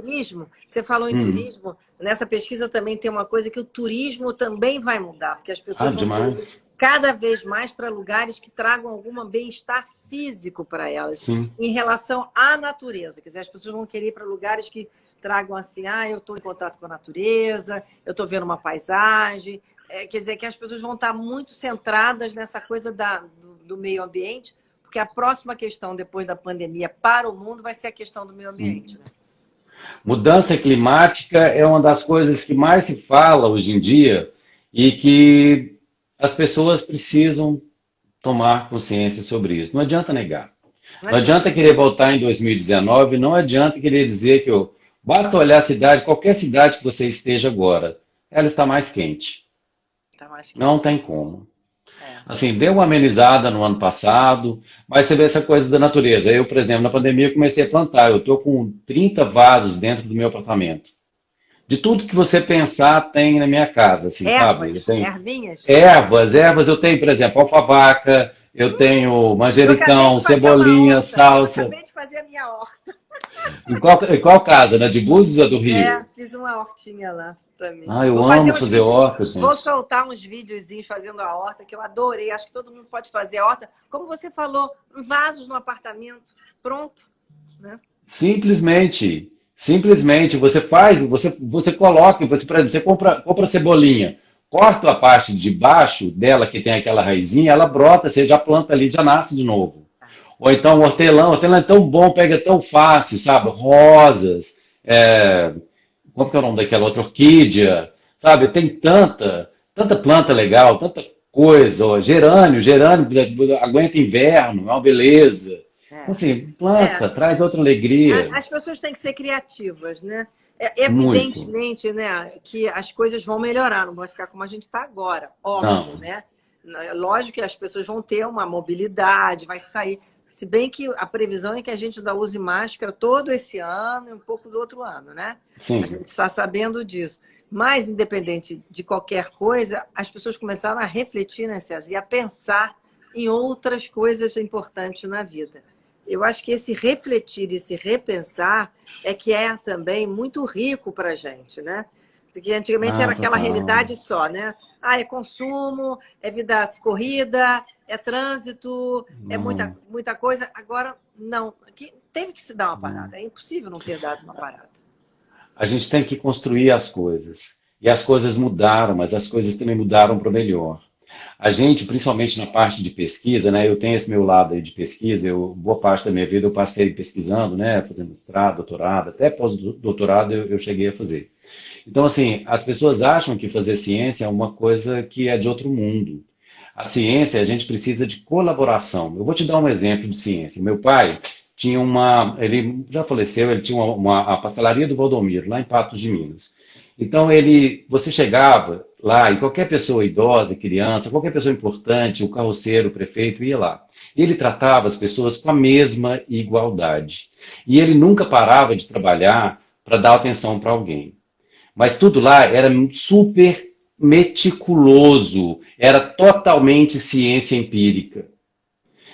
você falou em Hum, turismo, nessa pesquisa também tem uma coisa que o turismo também vai mudar, porque as pessoas vão querer ir demais. cada vez mais para lugares que tragam algum bem-estar físico para elas, Sim. em relação à natureza. Quer dizer, as pessoas vão querer ir para lugares que tragam assim, eu estou em contato com a natureza, eu estou vendo uma paisagem. Quer dizer, que as pessoas vão estar muito centradas nessa coisa do meio ambiente, porque a próxima questão depois da pandemia para o mundo vai ser a questão do meio ambiente, né? Mudança climática é uma das coisas que mais se fala hoje em dia e que as pessoas precisam tomar consciência sobre isso. Não adianta negar. Não Não adianta. adianta querer voltar em 2019, não adianta querer dizer que basta olhar a cidade, qualquer cidade que você esteja agora, ela está mais quente. Tá mais Não quente. tem como. É. Assim, deu uma amenizada no ano passado, mas você vê essa coisa da natureza. Eu, por exemplo, na pandemia eu comecei a plantar. Eu estou com 30 vasos dentro do meu apartamento. De tudo que você pensar tem na minha casa, assim, sabe? Eu Ervas, tenho ervinhas. ervas eu tenho, por exemplo, alfavaca, eu tenho Eu acabei manjericão, de fazer uma cebolinha, horta. Eu salsa. acabei de fazer a minha horta. Em qual casa? Na de Búzios ou do Rio? Fiz uma hortinha lá para mim. Ah, eu Vou fazer amo uns fazer vídeos, horta, vou gente. soltar uns videozinhos fazendo a horta que eu adorei. Acho que todo mundo pode fazer a horta, como você falou, vasos no apartamento, pronto, né? Simplesmente, simplesmente, você faz, você coloca, por exemplo, você compra cebolinha, corta a parte de baixo dela, que tem aquela raizinha, ela brota, você já planta ali, já nasce de novo. Ou então o hortelã é tão bom, pega tão fácil, sabe? Rosas, como que é o nome daquela outra? Orquídea, sabe? Tem tanta planta legal, tanta coisa, ó, gerânio, aguenta inverno, é uma beleza. Então, É. assim, É. planta, traz outra alegria. As pessoas têm que ser criativas, né? Muito. Evidentemente, né, que as coisas vão melhorar, não vai ficar como a gente está agora, óbvio, Não, né? Lógico que as pessoas vão ter uma mobilidade, vai sair. Se bem que a previsão é que a gente ainda use máscara todo esse ano e um pouco do outro ano, né? A sim. gente está sabendo disso. Mas, independente de qualquer coisa, as pessoas começaram a refletir, né, César, e a pensar em outras coisas importantes na vida. Eu acho que esse refletir e esse repensar é que é também muito rico para a gente, né? Porque antigamente Ah, era aquela total. realidade só, né? É consumo, é vida corrida, é trânsito, é Não, muita coisa. Agora, não. Teve que se dar uma não. parada. É impossível não ter dado uma parada. A gente tem que construir as coisas. E as coisas mudaram, mas as coisas também mudaram para o melhor. A gente, principalmente na parte de pesquisa, né? Eu tenho esse meu lado aí de pesquisa. Boa parte da minha vida eu passei pesquisando, né? Fazendo mestrado, doutorado, até pós-doutorado eu cheguei a fazer. Então, assim, as pessoas acham que fazer ciência é uma coisa que é de outro mundo. A ciência, a gente precisa de colaboração. Eu vou te dar um exemplo de ciência. Meu pai tinha ele já faleceu, ele tinha a pastelaria do Valdomiro, lá em Patos de Minas. Então, você chegava lá e qualquer pessoa idosa, criança, qualquer pessoa importante, o carroceiro, o prefeito, ia lá. Ele tratava as pessoas com a mesma igualdade. E ele nunca parava de trabalhar para dar atenção para alguém. Mas tudo lá era super meticuloso, era totalmente ciência empírica.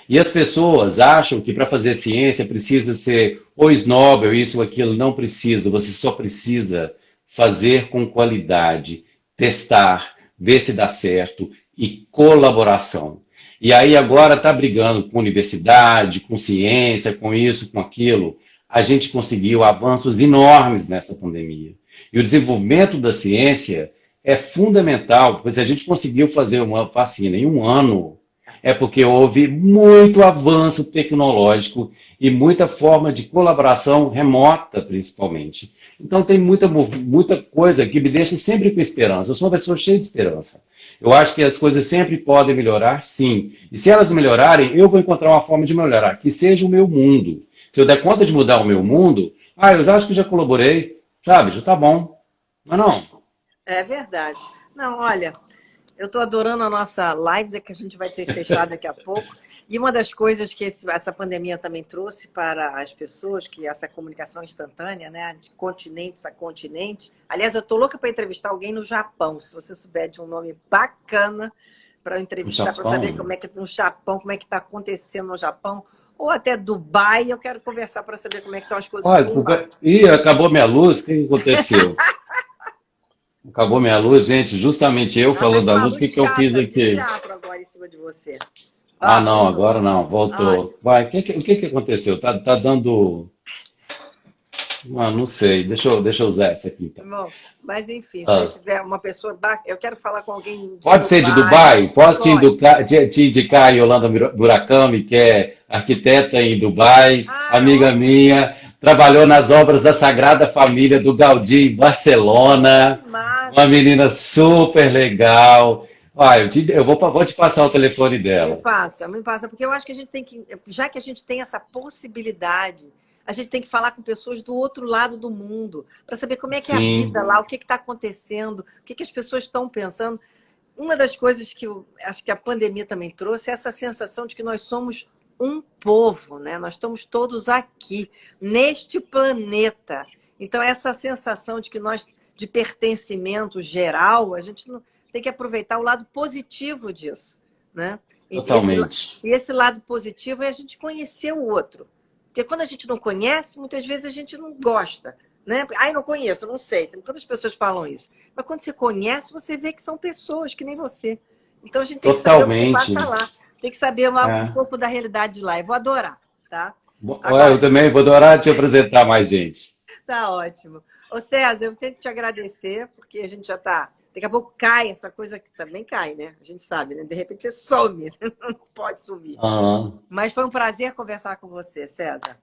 E as pessoas acham que para fazer ciência precisa ser ou Nobel, isso ou aquilo. Não precisa, você só precisa fazer com qualidade, testar, ver se dá certo e colaboração. E aí agora está brigando com universidade, com ciência, com isso, com aquilo. A gente conseguiu avanços enormes nessa pandemia. E o desenvolvimento da ciência é fundamental, porque se a gente conseguiu fazer uma vacina em um ano, é porque houve muito avanço tecnológico e muita forma de colaboração remota, principalmente. Então, tem muita coisa que me deixa sempre com esperança. Eu sou uma pessoa cheia de esperança. Eu acho que as coisas sempre podem melhorar, sim. E se elas melhorarem, eu vou encontrar uma forma de melhorar, que seja o meu mundo. Se eu der conta de mudar o meu mundo, eu já acho que já colaborei, sabe? Já tá bom. Mas não. É verdade. Não, olha, eu estou adorando a nossa live que a gente vai ter fechado daqui a pouco. E uma das coisas que essa pandemia também trouxe para as pessoas, que essa comunicação instantânea, né, de continentes a continente. Aliás, eu estou louca para entrevistar alguém no Japão. Se você souber de um nome bacana para No entrevistar, para saber Japão? como é que no Japão, como é que está acontecendo no Japão, ou até Dubai, eu quero conversar para saber como é que estão as coisas Olha, por lá. acabou minha luz, o que aconteceu? Acabou minha luz, gente, justamente eu Ela está falando com da uma luz, o luz que eu fiz chata de aqui? teatro agora em cima de você. Ah, Ó, não, voltou. agora não, Ó, voltou. Vai, o que que aconteceu? Tá dando. Não sei, deixa eu usar essa aqui então. bom, mas enfim, se você Ah, tiver uma pessoa. Eu quero falar com alguém de pode ser de Dubai. Dubai? Posso Pode. te indicar a Yolanda Murakami, que é arquiteta em Dubai, Ah, amiga ótimo. minha, trabalhou nas obras da Sagrada Família do Gaudí em Que Barcelona, uma massa. menina super legal. Olha, vou te passar o telefone dela. Me passa, porque eu acho que a gente tem que, já que a gente tem essa possibilidade, a gente tem que falar com pessoas do outro lado do mundo, para saber como é que é a vida Sim, lá, o que está acontecendo, o que as pessoas estão pensando. Uma das coisas que eu acho que a pandemia também trouxe é essa sensação de que nós somos um povo, né? Nós estamos todos aqui, neste planeta. Então, essa sensação de que nós, de pertencimento geral, a gente não, tem que aproveitar o lado positivo disso, né? totalmente. E esse lado positivo é a gente conhecer o outro. Porque quando a gente não conhece, muitas vezes a gente não gosta, né? Ai, não conheço, não sei. Quantas pessoas falam isso? Mas quando você conhece, você vê que são pessoas que nem você. Então a gente tem que saber o que se passa Totalmente. lá. Tem que saber lá um É. pouco da realidade de lá. Eu vou adorar, tá? Eu Agora, também vou adorar te apresentar mais gente. tá ótimo. Ô César, eu tenho que te agradecer, porque a gente já tá. Daqui a pouco cai essa coisa que também cai, né? A gente sabe, né? De repente você some, não pode sumir. Aham. Mas foi um prazer conversar com você, César.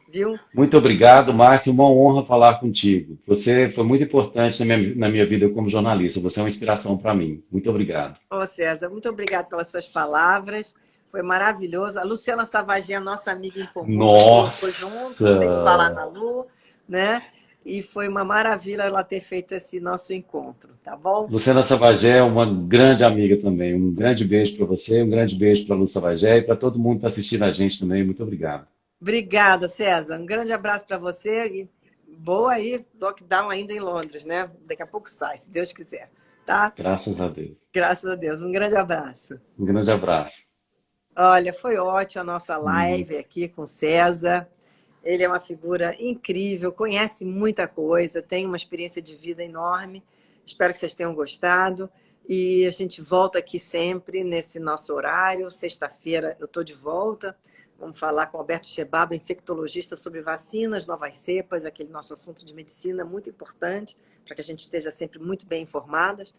Viu? Muito obrigado, Márcio. Uma honra falar contigo. Você foi muito importante na minha vida como jornalista. Você é uma inspiração para mim. Muito obrigado. Ô César, muito obrigada pelas suas palavras. Foi maravilhoso. A Luciana Savagem é nossa amiga em comum, que colocou junto, tem que falar Nossa! na Lu, né? E foi uma maravilha ela ter feito esse nosso encontro, tá bom? Luciana Savagé é uma grande amiga também. Um grande beijo para você, um grande beijo para a Lu Savagé e para todo mundo que está assistindo a gente também. Muito obrigado. Obrigada, César. Um grande abraço para você e boa aí, lockdown ainda em Londres, né? Daqui a pouco sai, se Deus quiser, tá? Graças a Deus. Graças a Deus. Um grande abraço. Um grande abraço. Olha, foi ótima a nossa Hum. live aqui com o César. Ele é uma figura incrível, conhece muita coisa, tem uma experiência de vida enorme. Espero que vocês tenham gostado. E a gente volta aqui sempre nesse nosso horário. Sexta-feira eu estou de volta. Vamos falar com Alberto Chebaba, infectologista, sobre vacinas, novas cepas, aquele nosso assunto de medicina muito importante, para que a gente esteja sempre muito bem informadas.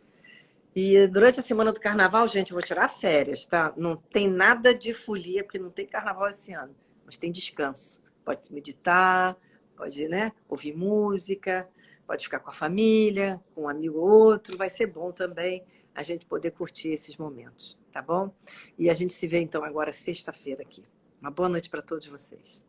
E durante a semana do carnaval, gente, eu vou tirar férias, tá? Não tem nada de folia, porque não tem carnaval esse ano, mas tem descanso. Pode meditar, pode, né, ouvir música, Pode ficar com a família, com um amigo ou outro, vai ser bom também a gente poder curtir esses momentos, tá bom? E a gente se vê então agora sexta-feira aqui. Uma boa noite para todos vocês.